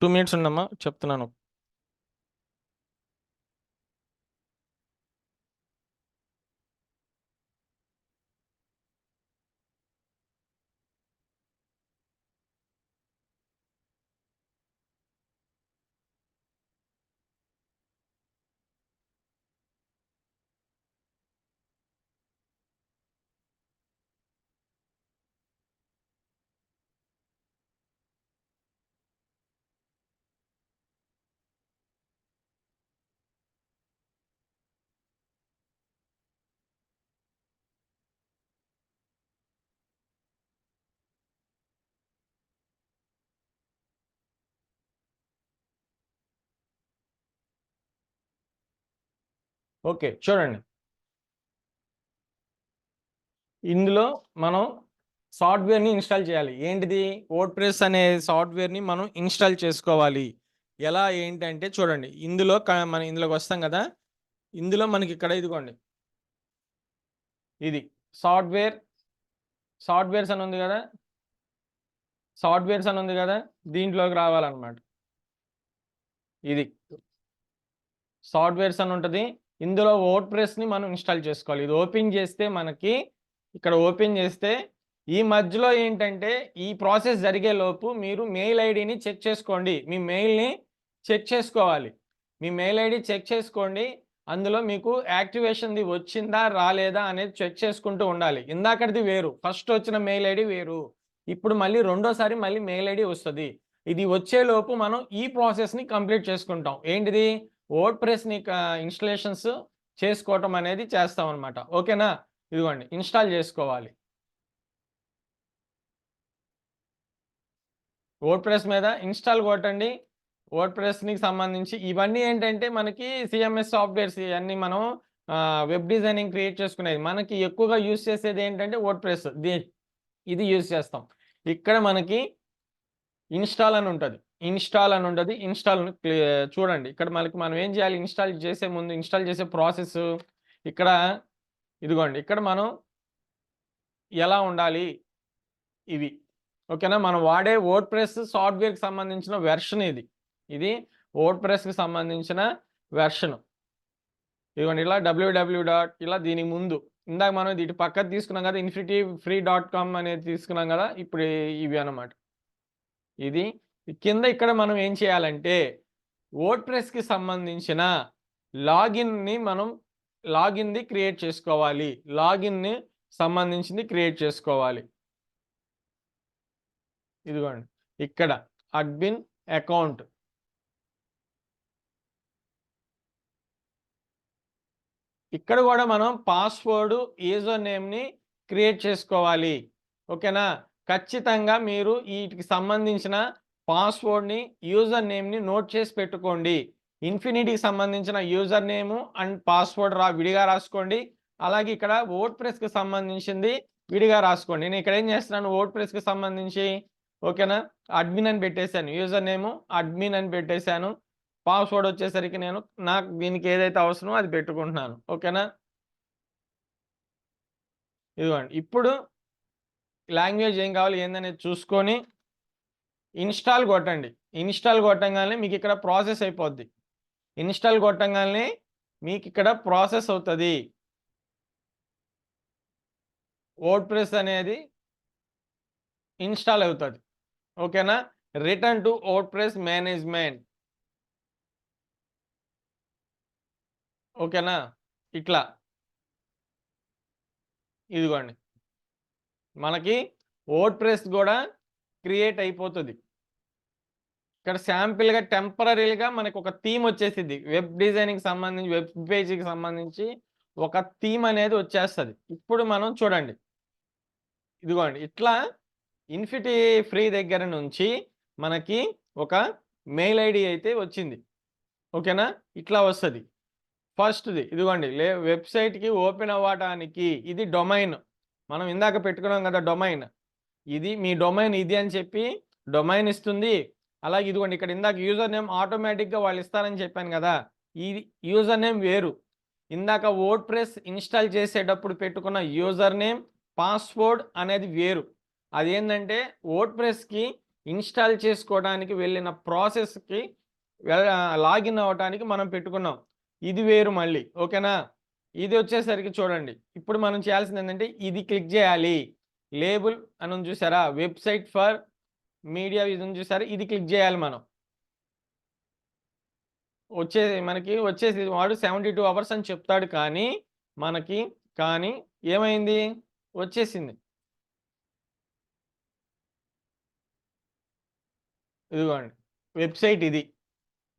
2 minutes ఉండమ్మా, చెప్తున్నాను. ఓకే, చూడండి. ఇందులో మనం సాఫ్ట్వేర్ని ఇన్స్టాల్ చేయాలి. ఏంటిది? వర్డ్‌ప్రెస్ అనే సాఫ్ట్వేర్ని మనం ఇన్స్టాల్ చేసుకోవాలి. ఎలా ఏంటంటే చూడండి, ఇందులో మనం ఇందులోకి వస్తాం కదా. ఇందులో మనకి ఇక్కడ ఇదిగోండి, ఇది సాఫ్ట్వేర్స్ అని ఉంది కదా. సాఫ్ట్వేర్స్ అని ఉంది కదా, దీంట్లోకి రావాలన్నమాట. ఇది సాఫ్ట్వేర్స్ అని ఉంటుంది. ఇందులో వర్డ్‌ప్రెస్‌ని మనం ఇన్స్టాల్ చేసుకోవాలి. ఇది ఓపెన్ చేస్తే మనకి ఇక్కడ ఓపెన్ చేస్తే ఈ మధ్యలో ఏంటంటే ఈ ప్రాసెస్ జరిగేలోపు మీరు మెయిల్ ఐడిని చెక్ చేసుకోండి. మీ మెయిల్‌ని చెక్ చేసుకోవాలి. మీ మెయిల్ ఐడి చెక్ చేసుకోండి. అందులో మీకు యాక్టివేషన్‌ది వచ్చిందా? రాలేదా? అనేది చెక్ చేసుకుంటూ ఉండాలి. ఇందాకటిది వేరు. ఫస్ట్ వచ్చిన మెయిల్ ఐడి వేరు. ఇప్పుడు మళ్ళీ రెండోసారి మళ్ళీ మెయిల్ ఐడి వస్తది. ఇది వచ్చేలోపు మనం ఈ ప్రాసెస్‌ని కంప్లీట్ చేసుకుంటాం. ఏంటిది? వర్డ్‌ప్రెస్‌ని ఇన్‌స్టాలేషన్స్ చేసుకోవటం అనేది చేస్తామన్నమాట. ఓకేనా? ఇదిగోండి, ఇన్‌స్టాల్ చేసుకోవాలి. వర్డ్‌ప్రెస్ మీద ఇన్‌స్టాల్ కొట్టండి. వర్డ్‌ప్రెస్‌కి సంబంధించి ఇవన్నీ ఏంటంటే మనకి సీఎంఎస్ సాఫ్ట్‌వేర్స్ ఇయన్నీ మనం వెబ్ డిజైనింగ్ క్రియేట్ చేసుకునేది. మనకి ఎక్కువగా యూజ్ చేసేది ఏంటంటే వర్డ్‌ప్రెస్. ఇది యూజ్ చేస్తాం. ఇక్కడ మనకి ఇన్‌స్టాల్ అని ఉంటది. ఇన్‌స్టాల్ చూడండి. ఇక్కడ మనకి మనం ఏం చేయాలి? ఇన్‌స్టాల్ చేసే ముందు ఇన్‌స్టాల్ చేసే ప్రాసెస్ ఇక్కడ ఇదిగోండి. ఇక్కడ మనం ఎలా ఉండాలి? ఇవి. ఓకేనా? మనం వాడే వర్డ్‌ప్రెస్ సాఫ్ట్‌వేర్‌కి సంబంధించిన వెర్షన్ ఇది. ఇది వర్డ్‌ప్రెస్‌కి సంబంధించిన వెర్షన్. ఇదిగోండి, ఇలా www డాట్ ఇలా దీనికి ముందు ఇందాక మనం ఇటు పక్కది తీసుకున్నాం కదా, infinityfree.com అనేది తీసుకున్నాం కదా. ఇప్పుడు ఇవి అన్నమాట. ఇది కింద ఇక్కడ మనం ఏం చేయాలంటే వర్డ్‌ప్రెస్‌కి సంబంధించిన మనం లాగిన్‌ది క్రియేట్ చేసుకోవాలి. లాగిన్‌ని సంబంధించింది క్రియేట్ చేసుకోవాలి. ఇదిగోండి, ఇక్కడ అడ్మిన్ అకౌంట్. ఇక్కడ కూడా మనం పాస్వర్డ్, యూజర్ నేమ్‌ని క్రియేట్ చేసుకోవాలి. ఓకేనా? ఖచ్చితంగా మీరు వీటికి సంబంధించిన పాస్వర్డ్‌ని, యూజర్ నేమ్‌ని నోట్ చేసి పెట్టుకోండి. ఇన్ఫినిటీకి సంబంధించిన యూజర్ నేమ్ అండ్ పాస్వర్డ్ విడిగా రాసుకోండి. అలాగే ఇక్కడ వర్డ్‌ప్రెస్‌కి సంబంధించింది విడిగా రాసుకోండి. నేను ఇక్కడ ఏం చేస్తున్నాను, వర్డ్‌ప్రెస్‌కి సంబంధించి ఓకేనా, అడ్మిన్ అని పెట్టేశాను. యూజర్ నేమ్ అడ్మిన్ అని పెట్టేశాను. పాస్వర్డ్ వచ్చేసరికి నాకు దీనికి ఏదైతే అవసరమో అది పెట్టుకుంటున్నాను. ఓకేనా? ఇదిగోండి. ఇప్పుడు లాంగ్వేజ్ ఏం కావాలి ఏందనేది చూసుకొని ఇన్‌స్టాల్ కొట్టండి. ఇన్‌స్టాల్ కొట్టంగానే మీకిక్కడ ప్రాసెస్ అయిపోద్ది. ఇన్‌స్టాల్ కొట్టంగానే మీకిక్కడ ప్రాసెస్ అవుతది. వర్డ్‌ప్రెస్ అనేది ఇన్‌స్టాల్ అవుతది. ఓకేనా? Return to WordPress management. ఓకేనా? ఇట్లా ఇదిగోండి, మనకి వర్డ్‌ప్రెస్ గూడా క్రియేట్ అయిపోతది. ఇక్కడ శాంపిల్‌గా టెంపరరీగా మనకొక థీమ్ వచ్చేసిద్ది. వెబ్ డిజైనింగ్‌కి సంబంధించి, వెబ్ పేజ్‌కి సంబంధించి ఒక థీమ్ అనేది వచ్చేస్తది. ఇప్పుడు మనం చూడండి. ఇదిగోండి, ఇట్లా ఇన్ఫినిటీ ఫ్రీ దగ్గర నుంచి మనకి ఒక మెయిల్ ఐడీ అయితే వచ్చింది. ఓకేనా? ఇట్లా వస్తది. ఫస్ట్‌ది ఇదిగోండి, వెబ్‌సైట్‌కి ఓపెన్ అవ్వటానికి ఇది డొమైన్. మనం ఇందాక పెట్టుకున్నాం గదా డొమైన్. ఇది మీ డొమైన్ ఇది అని చెప్పి డొమైన్ ఇస్తుంది. అలాగే ఇదిగోండి, ఇక్కడ ఇందాక యూజర్ నేమ్ ఆటోమేటిక్‌గా వాళ్ళు ఇస్తారని చెప్పాను గదా. ఇది యూజర్ నేమ్ వేరు. ఇందాక వర్డ్‌ప్రెస్ ఇన్‌స్టాల్ చేసేటప్పుడు పెట్టుకున్న యూజర్ నేమ్, పాస్వర్డ్ అనేది వేరు. అదేందంటే వర్డ్‌ప్రెస్‌కి ఇన్స్టాల్ చేసుకోవడానికి వెళ్ళిన ప్రాసెస్కి లాగిన్ అవ్వడానికి మనం పెట్టుకున్నాం. ఇది వేరు మళ్ళీ. ఓకేనా? ఇది వచ్చేసరికి చూడండి, ఇప్పుడు మనం చేయాల్సింది ఏంటంటే ఇది క్లిక్ చేయాలి. లేబుల్ అని ఉంది చూసారా, వెబ్సైట్ ఫర్ మీడియా ఇది ఉంది చూసారా, ఇది క్లిక్ చేయాలి మనం. మనకి వచ్చేసి వాడు 72 అవర్స్ అని చెప్తాడు, కానీ మనకి ఏమైంది, వచ్చేసింది. ఇదిగోండి వెబ్సైట్ ఇది.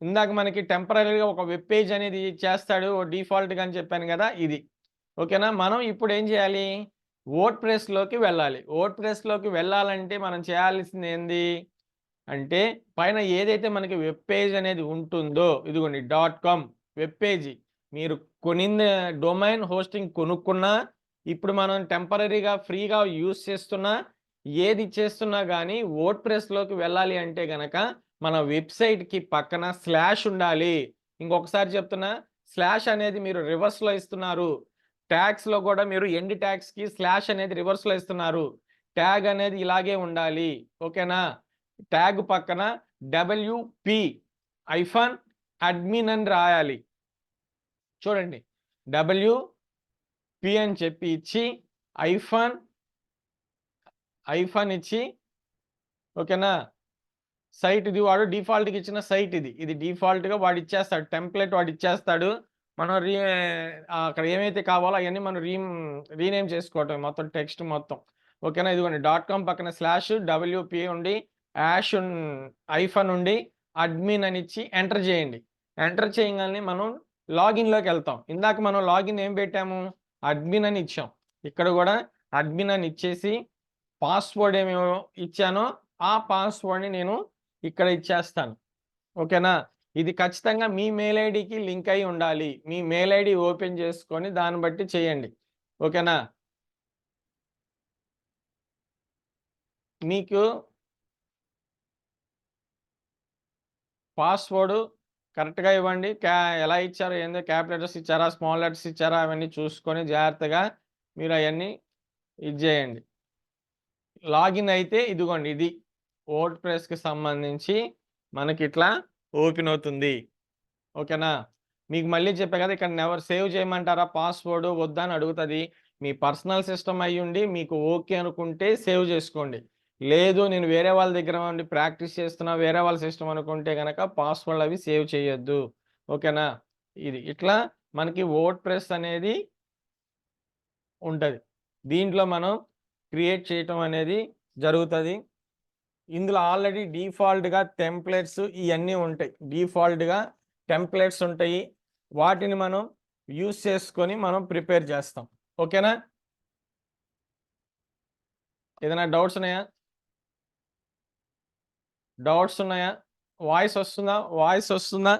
ఇందాక మనకి టెంపరరీగా ఒక వెబ్ పేజ్ అనేది చేస్తాడు డిఫాల్ట్‌గా అని చెప్పాను కదా, ఇది. ఓకేనా? మనం ఇప్పుడు ఏం చేయాలి, వర్డ్ ప్రెస్‌లోకి వెళ్ళాలి. వర్డ్ ప్రెస్‌లోకి వెళ్ళాలంటే మనం చేయాల్సింది ఏంది అంటే, పైన ఏదైతే మనకి వెబ్ పేజ్ అనేది ఉంటుందో, ఇదిగోండి .com వెబ్ పేజీ. మీరు కొనింది డొమైన్ హోస్టింగ్ కొనుక్కున్నా, ఇప్పుడు మనం టెంపరరీగా ఫ్రీగా యూజ్ చేస్తున్నా, ఏది చేస్తున్నా గానీ వర్డ్ ప్రెస్‌లోకి వెళ్ళాలి అంటే గనక మన వెబ్‌సైట్‌కి పక్కన స్లాష్ ఉండాలి. ఇంకొకసారి చెప్తున్నా, స్లాష్ అనేది మీరు రివర్స్‌లో ఇస్తున్నారు. ట్యాగ్స్‌లో కూడా మీరు ఎండ్ ట్యాగ్స్‌కి స్లాష్ అనేది రివర్స్‌లో ఇస్తున్నారు. ట్యాగ్ అనేది ఇలాగే ఉండాలి. ఓకేనా? ట్యాగ్ పక్కన WP -admin అని రాయాలి. చూడండి, WP అని చెప్పి ఇచ్చి ఐఫన్ ఇచ్చి, ఓకేనా? సైట్ ఇది వాడు డిఫాల్ట్‌గా ఇచ్చిన సైట్ ఇది. ఇది డిఫాల్ట్‌గా వాడు ఇచ్చేస్తాడు. టెంప్లేట్ వాడు ఇచ్చేస్తాడు. మనం అక్కడ ఏమైతే కావాలో అయన్నీ మనం రీనేమ్ చేసుకోవటమే మొత్తం టెక్స్ట్ మొత్తం. ఓకేనా? ఇదిగోండి .com పక్కన స్లాష్ WP ఉండి ఐఫన్ ఉండి అడ్మిన్ అని ఇచ్చి ఎంటర్ చేయండి. ఎంటర్ చేయంగానే మనం లాగిన్‌లోకెళ్తాం. ఇందాక మనం లాగిన్ ఏం పెట్టాము, అడ్మిన్ అని ఇచ్చాం. ఇక్కడ కూడా అడ్మిన్ అని ఇచ్చేసి పాస్వర్డ్ ఏమేమో ఇచ్చానో ఆ పాస్వర్డ్‌ని నేను ఇక్కడ ఇచ్చేస్తాను. ఓకేనా? ఇది ఖచ్చితంగా మీ మెయిల్ ఐడీకి లింక్ అయ్యి ఉండాలి. మీ మెయిల్ ఐడీ ఓపెన్ చేసుకొని దాన్ని బట్టి చేయండి. ఓకేనా? మీకు పాస్వర్డ్ కరెక్ట్‌గా ఇవ్వండి. ఎలా ఇచ్చారో ఏందో, క్యాపిటల్ లెటర్స్ ఇచ్చారా, స్మాల్ లెటర్స్ ఇచ్చారా అవన్నీ చూసుకొని జాగ్రత్తగా మీరు అయన్నీ ఇది చేయండి. లాగిన్ అయితే ఇదిగోండి ఇది వర్డ్ ప్రెస్‌కి సంబంధించి మనకిట్లా ఓపెన్ అవుతుంది. ఓకేనా? మీకు మళ్ళీ చెప్పా కదా, ఇక్కడ నెవర్ సేవ్ చేయమంటారా పాస్వర్డ్ వద్దా అని అడుగుతది. మీ పర్సనల్ సిస్టమ్ అయ్యుండి మీకు ఓకే అనుకుంటే సేవ్ చేసుకోండి. లేదు నేను వేరే వాళ్ళ దగ్గర ఉండి ప్రాక్టీస్ చేస్తున్నా, వేరే వాళ్ళ సిస్టమ్ అనుకుంటే గనక పాస్వర్డ్‌లు అవి సేవ్ చేయొద్దు. ఓకేనా? ఇది ఇట్లా మనకి వర్డ్ ప్రెస్ అనేది ఉంటది. దీంట్లో మనం క్రియేట్ చేయటం అనేది జరుగుతది. ఇందులో ఆల్రెడీ డిఫాల్ట్‌గా టెంప్లేట్స్ ఇయన్నీ ఉంటాయి. డిఫాల్ట్‌గా టెంప్లేట్స్ ఉంటాయి. వాటిని మనం యూజ్ చేసుకొని మనం ప్రిపేర్ చేస్తాం. ఓకేనా? ఏదైనా డౌట్స్ ఉన్నాయా? డౌట్స్ ఉన్నాయా? వాయిస్ వస్తుందా? వాయిస్ వస్తుందా?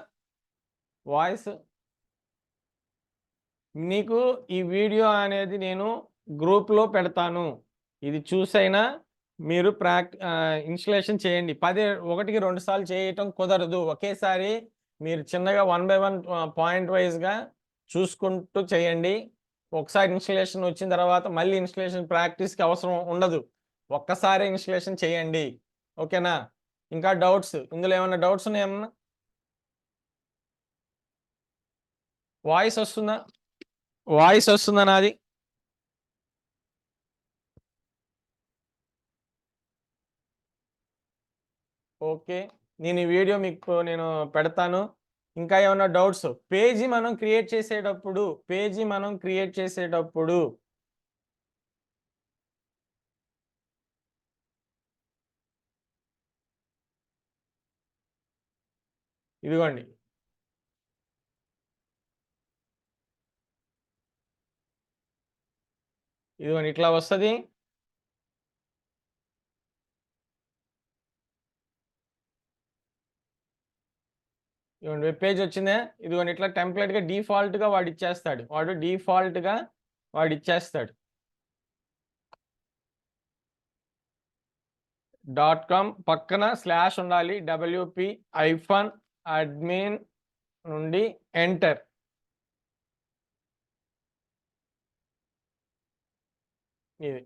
వాయిస్ నీకు ఈ వీడియో అనేది నేను గ్రూప్‌లో పెడతాను. ఇది చూసైనా మీరు ఇన్‌స్టాలేషన్ చేయండి. ఒకటికి 2 సార్లు చేయటం కుదరదు. ఒకేసారి మీరు చిన్నగా వన్ బై వన్ పాయింట్ వైస్‌గా చూసుకుంటూ చేయండి. ఒకసారి ఇన్‌స్టాలేషన్ వచ్చిన తర్వాత మళ్ళీ ఇన్‌స్టాలేషన్ ప్రాక్టీస్‌కి అవసరం ఉండదు. ఒక్కసారే ఇన్‌స్టాలేషన్ చేయండి. ఓకేనా? ఇంకా డౌట్స్, ఇందులో ఏమన్నా డౌట్స్ ఉన్నాయా ఏమన్నా? వాయిస్ వస్తుందా? వాయిస్ వస్తుందా నాది? ఓకే. నేను ఈ వీడియో మీకు పెడతాను. ఇంకా ఏమన్నా డౌట్స్? పేజీ మనం క్రియేట్ చేసేటప్పుడు ఇదిగోండి. ఇదిగోండి ఇట్లా వస్తది. ఇదిగోండి వెబ్ పేజ్ వచ్చిందా? ఇదిగోండి ఇట్లా టెంప్లేట్‌గా డిఫాల్ట్‌గా వాడిచ్చేస్తాడు. వాడిచ్చేస్తాడు. .com పక్కన స్లాష్ ఉండాలి. WP -admin నుండి ఎంటర్. ఇది.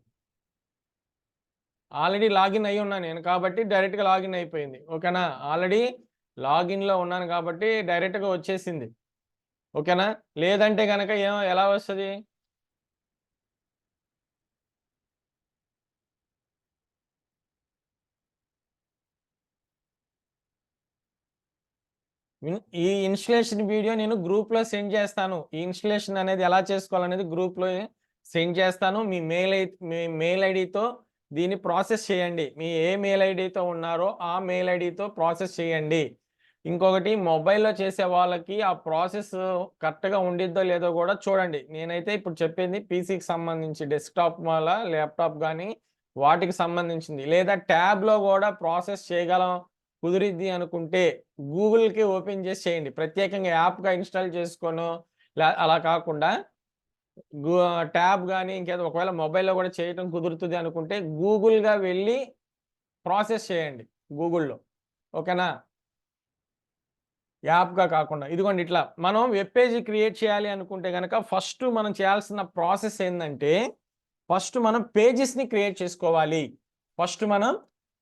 ఆల్రెడీ లాగిన్ అయ్యి ఉన్నాను నేను కాబట్టి డైరెక్ట్గా లాగిన్ అయిపోయింది. ఓకేనా? ఆల్రెడీ లాగిన్లో ఉన్నాను కాబట్టి డైరెక్ట్గా వచ్చేసింది. ఓకేనా? లేదంటే గనక ఎలా వస్తుంది? ఈ ఇన్‌స్టలేషన్ వీడియో నేను గ్రూప్‌లో సెండ్ చేస్తాను. ఈ ఇన్‌స్టలేషన్ అనేది ఎలా చేసుకోవాలనేది గ్రూప్‌లో సెండ్ చేస్తాను. మీ మెయిల్ ఐడీతో దీన్ని ప్రాసెస్ చేయండి. మీ ఏ మెయిల్ ఐడీతో ఉన్నారో ఆ మెయిల్ ఐడీతో ప్రాసెస్ చేయండి. ఇంకొకటి మొబైల్‌లో చేసే వాళ్ళకి ఆ ప్రాసెస్ కరెక్ట్‌గా ఉండిద్దో లేదో కూడా చూడండి. నేనైతే ఇప్పుడు చెప్పింది పీసీకి సంబంధించి డెస్క్‌టాప్ ల్యాప్‌టాప్ గానీ వాటికి సంబంధించింది. లేదా ట్యాబ్‌లో కూడా ప్రాసెస్ చేయగలం కుదిరిద్ది అనుకుంటే గూగుల్‌కి ఓపెన్ చేసి చేయండి. ప్రత్యేకంగా యాప్‌గా ఇన్‌స్టాల్ చేసుకోనో అలా కాకుండా గు ట్యాబ్ గాని ఇంకేదో ఒకవేళ మొబైల్‌లో కూడా చేయటం కుదురుతది అనుకుంటే గూగుల్‌గా వెళ్లి ప్రాసెస్ చేయండి గూగుల్‌లో. ఓకేనా? యాప్‌గా కాకుండా. ఇదిగోండి ఇట్లా మనం వెబ్ పేజ్ క్రియేట్ చేయాలి అనుకుంటే గనక ఫస్ట్ మనం చేయాల్సిన ప్రాసెస్ ఏందంటే, ఫస్ట్ మనం పేజెస్‌ని క్రియేట్ చేసుకోవాలి. ఫస్ట్ మనం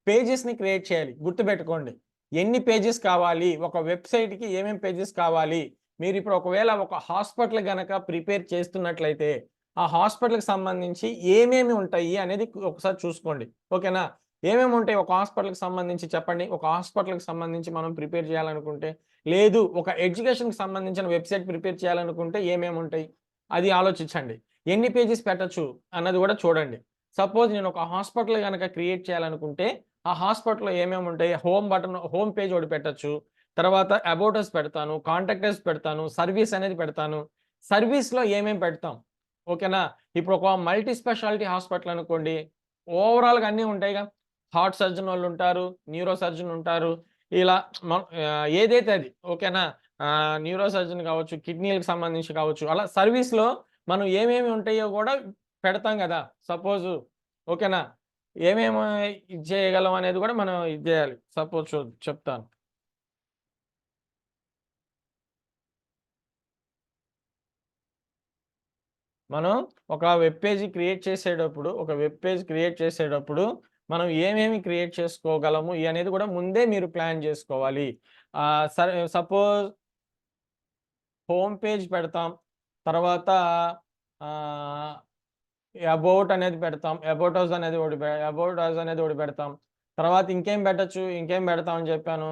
పేజెస్‌ని క్రియేట్ చేయాలి. గుర్తుపెట్టుకోండి. ఎన్ని పేజెస్ కావాలి? ఒక వెబ్‌సైట్‌కి ఏమేం పేజెస్ కావాలి? మీరిప్పుడు ఒకవేళ ఒక హాస్పిటల్ గనక ప్రిపేర్ చేస్తున్నట్లయితే, ఆ హాస్పిటల్‌కి సంబంధించి ఏమేమి ఉంటాయి అనేది ఒకసారి చూసుకోండి. ఓకేనా? ఏమేమి ఉంటాయి ఒక హాస్పిటల్‌కి సంబంధించి చెప్పండి. ఒక హాస్పిటల్‌కి సంబంధించి మనం ప్రిపేర్ చేయాలనుకుంటే లేదు. ఒక ఎడ్యుకేషన్‌కి సంబంధించిన వెబ్‌సైట్ ప్రిపేర్ చేయాలనుకుంటే ఏమేముంటాయి? అది ఆలోచించండి. ఎన్ని పేజెస్ పెట్టొచ్చు అన్నది గూడా చూడండి. సపోజ్ నేను ఒక హాస్పిటల్ గనక క్రియేట్ చేయాలనుకుంటే, ఆ హాస్పిటల్‌లో ఏమేముంటాయి? హోమ్ పేజ్ ఒకటి పెట్టొచ్చు. తర్వాత అబౌట్ అస్ పెడతాను. కాంటాక్ట్ అస్ పెడతాను. సర్వీస్ అనేది పెడతాను. సర్వీస్‌లో ఏమేం పెడతాం? ఓకేనా? ఇప్పుడు ఒక మల్టీ స్పెషాలిటీ హాస్పిటల్ అనుకోండి. ఓవరాల్‌గా అన్నీ ఉంటాయిగా. హార్ట్ సర్జనోళ్ళుంటారు. న్యూరో సర్జన్ ఉంటారు. ఇలా ఏదైతే అది ఓకేనా? న్యూరో సర్జన్ కావచ్చు, కిడ్నీ‌లకి సంబంధించి కావచ్చు, అలా సర్వీస్‌లో మనం ఏమేమి ఉంటాయో గూడా పెడతాం గదా! సపోజు ఓకేనా? ఏమేమి ఇది చేయగలం అనేది గూడా మనం ఇది జేయాలి. సపోజ్ చెప్తాను. మనం ఒక వెబ్ పేజ్ క్రియేట్ చేసేటప్పుడు మనం ఏమేమి క్రియేట్ చేసుకోగలము అనేది గూడా ముందే మీరు ప్లాన్ జేసుకోవాలి. సరే సపోజ్ హోమ్ పేజ్ పెడతాం. తర్వాత ఆహ్, అబౌట్ అస్ అనేది ఒకటి పెడతాం. తర్వాత ఇంకేం పెట్టొచ్చు? ఇంకేం పెడతాం అని చెప్పాను.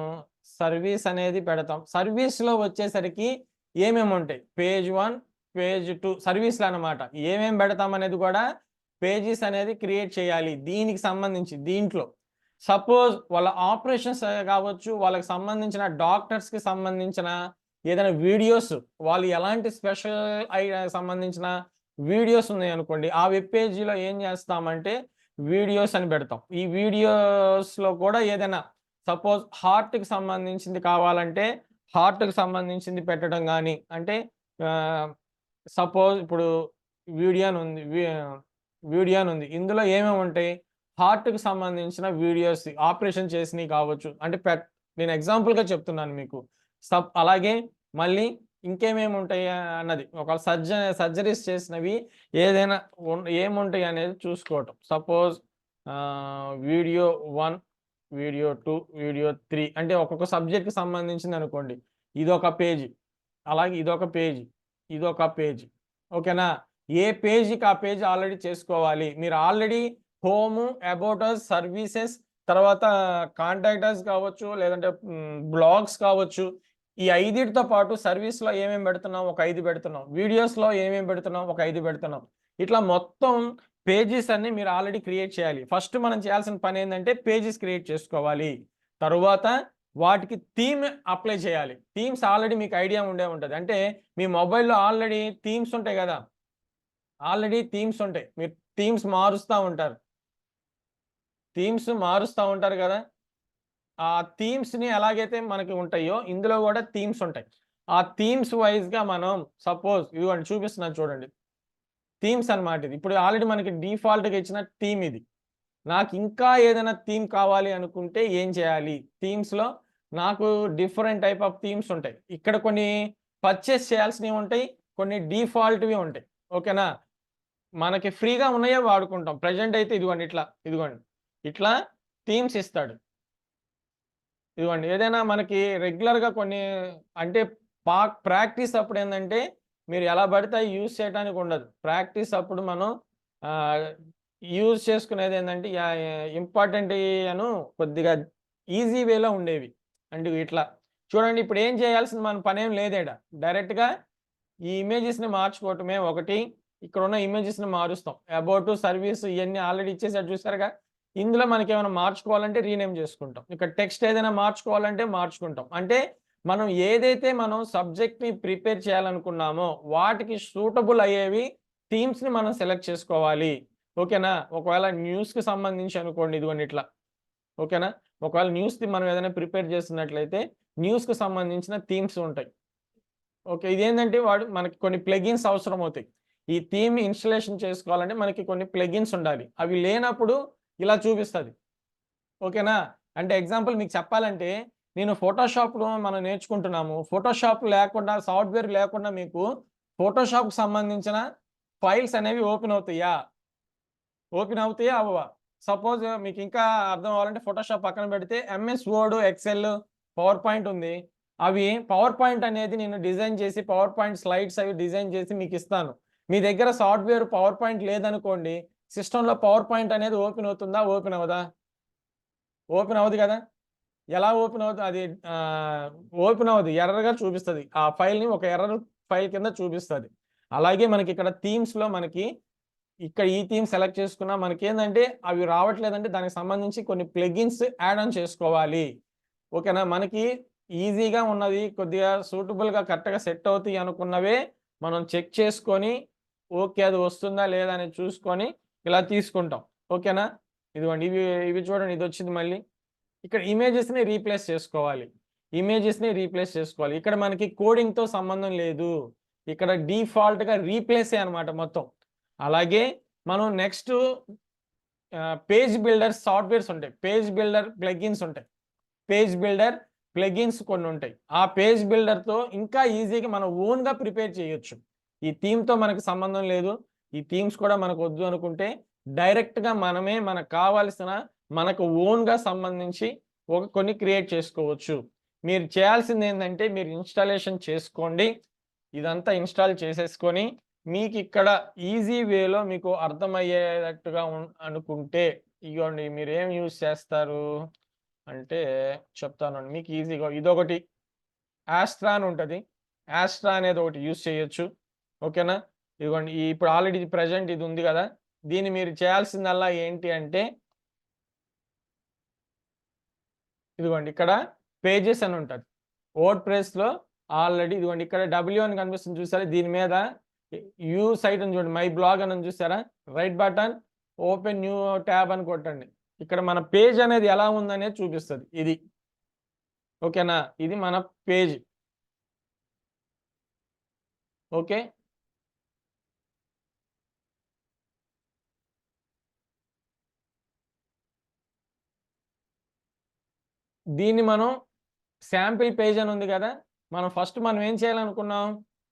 సర్వీస్ అనేది పెడతాం. సర్వీస్‌లో వచ్చేసరికి ఏమేముంటాయి? Page 1, page 2 సర్వీస్‌లనమాట. ఏమేం పెడతాం అనేది కూడా పేజెస్ అనేది క్రియేట్ చేయాలి. దీనికి సంబంధించి దీంట్లో. సపోజ్ వాళ్ళ ఆపరేషన్స్ కావచ్చు, వాళ్ళకి సంబంధించిన డాక్టర్స్‌కి సంబంధించిన ఏదైనా వీడియోస్ వాళ్ళు ఎలాంటి స్పెషల్ సంబంధించిన వీడియోస్ ఉన్నాయనుకోండి. ఆ వెబ్ పేజీలో ఏం చేస్తామంటే వీడియోస్ అని పెడతాం. ఈ వీడియోస్‌లో కూడా ఏదైనా సపోజ్ హార్ట్‌కి సంబంధించింది కావాలంటే హార్ట్‌కి సంబంధించింది పెట్టడం గాని, అంటే ఆహ్, సపోజ్ ఇప్పుడు వీడియో అని ఉంది. వీడియో అని ఉంది. ఇందులో ఏమేమి ఉంటాయి? హార్ట్‌కి సంబంధించిన వీడియోస్ ఆపరేషన్ చేసినయి కావచ్చు. అంటే నేను ఎగ్జాంపుల్‌గా చెప్తున్నాను మీకు. అలాగే మళ్ళీ ఇంకేమేమి ఉంటాయి అన్నది. ఒక సర్జరీస్ చేసినవి ఏదైనా ఏముంటాయి అనేది చూసుకోవటం. సపోజ్ వీడియో 1, వీడియో 2, వీడియో 3 అంటే ఒక్కొక్క సబ్జెక్ట్‌కి సంబంధించిందనుకోండి. ఇదొక పేజీ. అలాగే ఇదొక పేజీ. ఇదొక పేజీ. ఓకేనా? ఏ పేజీకి ఆ పేజీ ఆల్రెడీ చేసుకోవాలి. మీరు already home, about us, services తర్వాత కాంటాక్ట్ అస్ కావచ్చు, లేదంటే బ్లాగ్స్ కావచ్చు. ఈ 5టితో పాటు సర్వీస్‌లో ఏమేమి పెడుతున్నాం? ఒక 5 పెడుతున్నాం. వీడియోస్‌లో ఏమేమి పెడుతున్నాం? ఒక 5 పెడుతున్నాం. ఇట్లా మొత్తం పేజెస్ అన్నీ మీరు ఆల్రెడీ క్రియేట్ చేయాలి. ఫస్ట్ మనం చేయాల్సిన పనేందంటే పేజెస్ క్రియేట్ చేసుకోవాలి. తరువాత వాటికి థీమ్ అప్లై చేయాలి. థీమ్స్ ఆల్రెడీ మీకు ఐడియా ఉండే ఉంటది. అంటే మీ మొబైల్‌లో ఆల్రెడీ థీమ్స్ ఉంటాయి గదా! ఆల్రెడీ థీమ్స్ ఉంటాయి. మీరు థీమ్స్ మారుస్తా ఉంటారు. థీమ్స్ మారుస్తా ఉంటారు గదా! ఆ థీమ్స్‌ని ఎలాగైతే మనకి ఉంటాయో, ఇందులో గూడా థీమ్స్ ఉంటాయి. ఆ థీమ్స్ వైస్‌గా మనం సపోజ్ ఇదిగోండి చూపిస్తున్నాను చూడండి. థీమ్స్ అన్నమాట ఇది. ఇప్పుడు ఆల్రెడీ మనకి డిఫాల్ట్‌గా ఇచ్చిన థీమ్ ఇది. నాకింకా ఏదైనా థీమ్ కావాలి అనుకుంటే ఏం చేయాలి? థీమ్స్‌లో నాకు డిఫరెంట్ టైప్ ఆఫ్ థీమ్స్ ఉంటాయి. ఇక్కడ కొన్ని పర్చేస్ చేయాల్సినవి ఉంటాయి. కొన్ని డిఫాల్ట్‌వి ఉంటాయి. ఓకేనా? మనకి ఫ్రీగా ఉన్నయే వాడుకుంటాం. ప్రెజెంట్ అయితే ఇదిగోండి ఇట్లా. ఇదిగోండి. ఇట్లా థీమ్స్ ఇస్తాడు. ఇదిగోండి ఏదైనా మనకి రెగ్యులర్‌గా కొన్ని అంటే ప్రాక్టీస్ అప్పుడేందంటే మీరు ఎలా పడితే అయి యూజ్ చేయటానికి ఉండదు. ప్రాక్టీస్ అప్పుడు మనం ఆహ్, యూజ్ చేసుకునేదేందంటే ఇంపార్టెంటియ్యను కొద్దిగా ఈజీ వేలో ఉండేవి. అంటే ఇట్లా చూడండి ఇప్పుడు ఏం చేయాల్సిన మన పనేం లేదీడ. డైరెక్ట్‌గా ఈ ఇమేజెస్‌ని మార్చుకోవటమే ఒకటి. ఇక్కడున్న ఇమేజెస్‌ని మారుస్తాం. అబౌట్, సర్వీస్ ఇయన్నీ ఆల్రెడీ ఇచ్చేసాడు చూసారుగా. ఇందులో మనకేమైనా మార్చుకోవాలంటే రీనేమ్ చేసుకుంటాం. ఇక్కడ టెక్స్ట్ ఏదైనా మార్చుకోవాలంటే మార్చుకుంటాం. అంటే మనం ఏదైతే మనం సబ్జెక్ట్‌ని ప్రిపేర్ చేయాలనుకున్నామో వాటికి సూటబుల్ అయ్యేవి థీమ్స్‌ని మనం సెలెక్ట్ చేసుకోవాలి. ఓకేనా? ఒకవేళ న్యూస్‌కి సంబంధించి అనుకోండి ఇదిగోండి ఇట్లా. ఓకేనా? ఒకవేళ న్యూస్‌ది మనం ఏదైనా ప్రిపేర్ చేస్తున్నట్లయితే న్యూస్‌కి సంబంధించిన థీమ్స్ ఉంటాయి. ఓకే. ఇదేందంటే మనకి కొన్ని ప్లగిన్స్ అవసరమవుతాయి. ఈ థీమ్ ఇన్‌స్టాలేషన్ చేసుకోవాలంటే మనకి కొన్ని ప్లగిన్స్ ఉండాలి. అవి లేనప్పుడు ఇలా చూపిస్తది. ఓకేనా? అంటే ఎగ్జాంపుల్ మీకు చెప్పాలంటే నేను ఫోటోషాప్‌లో మనం నేర్చుకుంటున్నాము. ఫోటోషాప్ లేకుండా సాఫ్ట్‌వేర్ లేకుండా మీకు ఫోటోషాప్‌కి సంబంధించిన ఫైల్స్ అనేవి ఓపెన్ అవుతాయా? ఓపెన్ అవుతాయా? అవ్వవా? సపోజ్ మీకింకా అర్థం అవ్వాలంటే ఫోటోషాప్ పక్కన పెడితే MS Word, Excel, PowerPoint ఉంది. అవి పవర్ పాయింట్ అనేది నేను డిజైన్ చేసి పవర్ పాయింట్ స్లైడ్స్ అవి డిజైన్ చేసి మీకిస్తాను. మీ దగ్గర సాఫ్ట్‌వేర్ పవర్ పాయింట్ లేదనుకోండి, సిస్టమ్‌లో పవర్ పాయింట్ అనేది ఓపెన్ అవుతుందా? ఓపెన్ అవ్వదా? ఓపెన్ అవ్వదు గదా! ఎలా ఓపెన్ అవుద్ది? అది ఆహ్, ఓపెన్ అవ్వదు. ఎర్రర్‌గా చూపిస్తది. ఆ ఫైల్‌ని ఒక ఎర్రర్ ఫైల్ కింద చూపిస్తది. అలాగే మనకిక్కడ థీమ్స్‌లో మనకి ఇక్కడ ఈ థీమ్ సెలెక్ట్ చేసుకున్నా మనకేందంటే అవి రావట్లేదంటే దానికి సంబంధించి కొన్ని ప్లగిన్స్ యాడ్ ఆన్ చేసుకోవాలి. ఓకేనా? మనకి ఈజీగా ఉన్నది కొద్దిగా సూటబుల్‌గా కరెక్ట్‌గా సెట్ అవుతాయి అనుకున్నవే మనం చెక్ చేసుకొని ఓకే. అది వస్తుందా లేదా అనేది చూసుకొని ఇలా తీసుకుంటాం. ఓకేనా? ఇదిగోండి ఇవి చూడండి ఇదొచ్చింది మళ్ళీ. ఇక్కడ ఇమేజెస్‌ని రీప్లేస్ చేసుకోవాలి. ఇమేజెస్‌ని రీప్లేస్ చేసుకోవాలి. ఇక్కడ మనకి కోడింగ్‌తో సంబంధం లేదు. ఇక్కడ డిఫాల్ట్‌గా రీప్లేసే అన్నమాట మొత్తం. అలాగే మనం నెక్స్టు పేజ్ బిల్డర్ సాఫ్ట్‌వేర్స్ ఉంటాయి. పేజ్ బిల్డర్ ప్లగిన్స్ ఉంటాయి. పేజ్ బిల్డర్ ప్లగిన్స్ కొన్నుంటాయి. ఆ పేజ్ బిల్డర్‌తో ఇంకా ఈజీగా మనం ఓన్‌గా ప్రిపేర్ చేయొచ్చు. ఈ థీమ్‌తో మనకు సంబంధం లేదు. ఈ థీమ్స్ కూడా మనకొద్దు అనుకుంటే డైరెక్ట్‌గా మనమే మనకు కావాల్సిన మనకు ఓన్‌గా సంబంధించి కొన్ని క్రియేట్ చేసుకోవచ్చు. మీరు చేయాల్సిందేందంటే మీరు ఇన్‌స్టాలేషన్ చేసుకోండి. ఇదంతా ఇన్‌స్టాల్ చేసేసుకొని మీకిక్కడ ఈజీ వేలో మీకు అర్థమయ్యేటట్టుగా అనుకుంటే ఇగోండి మీరేం యూజ్ చేస్తారు? అంటే చెప్తానండి. మీకు ఈజీగా ఇదొకటి యాస్ట్రా అని ఉంటది. యాస్ట్రా అనేది ఒకటి యూజ్ చేయొచ్చు. ఓకేనా? ఇదిగోండి ఇప్పుడు ఆల్రెడీ ప్రెజెంట్ ఇది ఉంది గదా! దీన్ని మీరు చేయాల్సిందల్లా ఏంటి అంటే ఇదిగోండి ఇక్కడ పేజెస్ అని ఉంటది. వర్డ్ ప్రెస్‌లో ఆల్రెడీ ఇదిగోండి ఇక్కడ డబ్ల్యూ అని కనిపిస్తుంది చూసారా? దీని మీద యూ సైట్ ఉంది చూడండి. మై బ్లాగ్ అని ఉంది చూసారా? Right button open new tab అని కొట్టండి. ఇక్కడ మన పేజ్ అనేది ఎలా ఉందనేది చూపిస్తది ఇది. ఓకేనా? ఇది మన పేజ్. ఓకే. దీన్ని మనం శాంపిల్ పేజ్ అని ఉంది గదా! మనం ఏం చేయాలనుకున్నాం?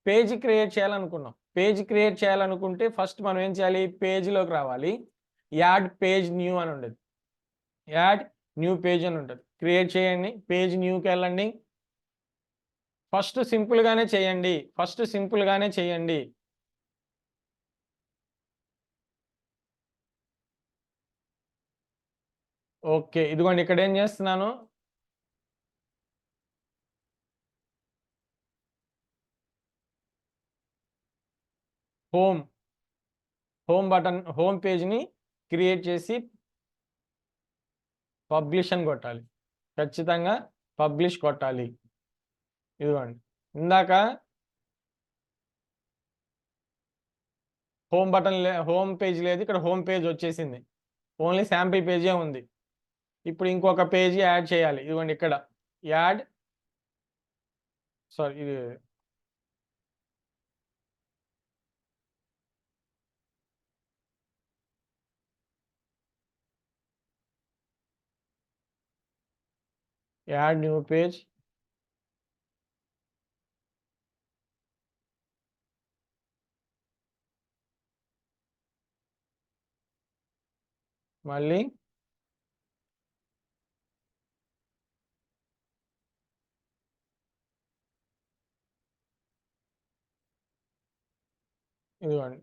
పేజ్ క్రియేట్ చేయాలనుకున్నాం. పేజ్ క్రియేట్ చేయాలనుకుంటే ఫస్ట్ మనం ఏం చేయాలి? పేజ్‌లోకి రావాలి. యాడ్ పేజ్ న్యూ అని ఉంటది. యాడ్ న్యూ పేజ్ అని ఉంటది. క్రియేట్ చేయండి. పేజ్ న్యూకెళ్ళండి. ఫస్ట్ సింపుల్‌గానే చేయండి. ఓకే. ఇదిగోండి ఇక్కడేం చేస్తున్నాను హోమ్, హోమ్ పేజ్‌ని క్రియేట్ చేసి పబ్లిష్ అని కొట్టాలి. ఖచ్చితంగా పబ్లిష్ కొట్టాలి. ఇదిగోండి. ఇందాక హోమ్ పేజ్ లేదు. ఇక్కడ హోమ్ పేజ్ వచ్చేసింది. ఓన్లీ శాంపిల్ పేజే ఉంది. ఇప్పుడు ఇంకొక పేజీ యాడ్ చేయాలి. ఇదిగోండి ఇక్కడ. యాడ్ సారీ ఇది యాడ్ న్యూ పేజ్. మళ్ళీ ఇదిగోండి.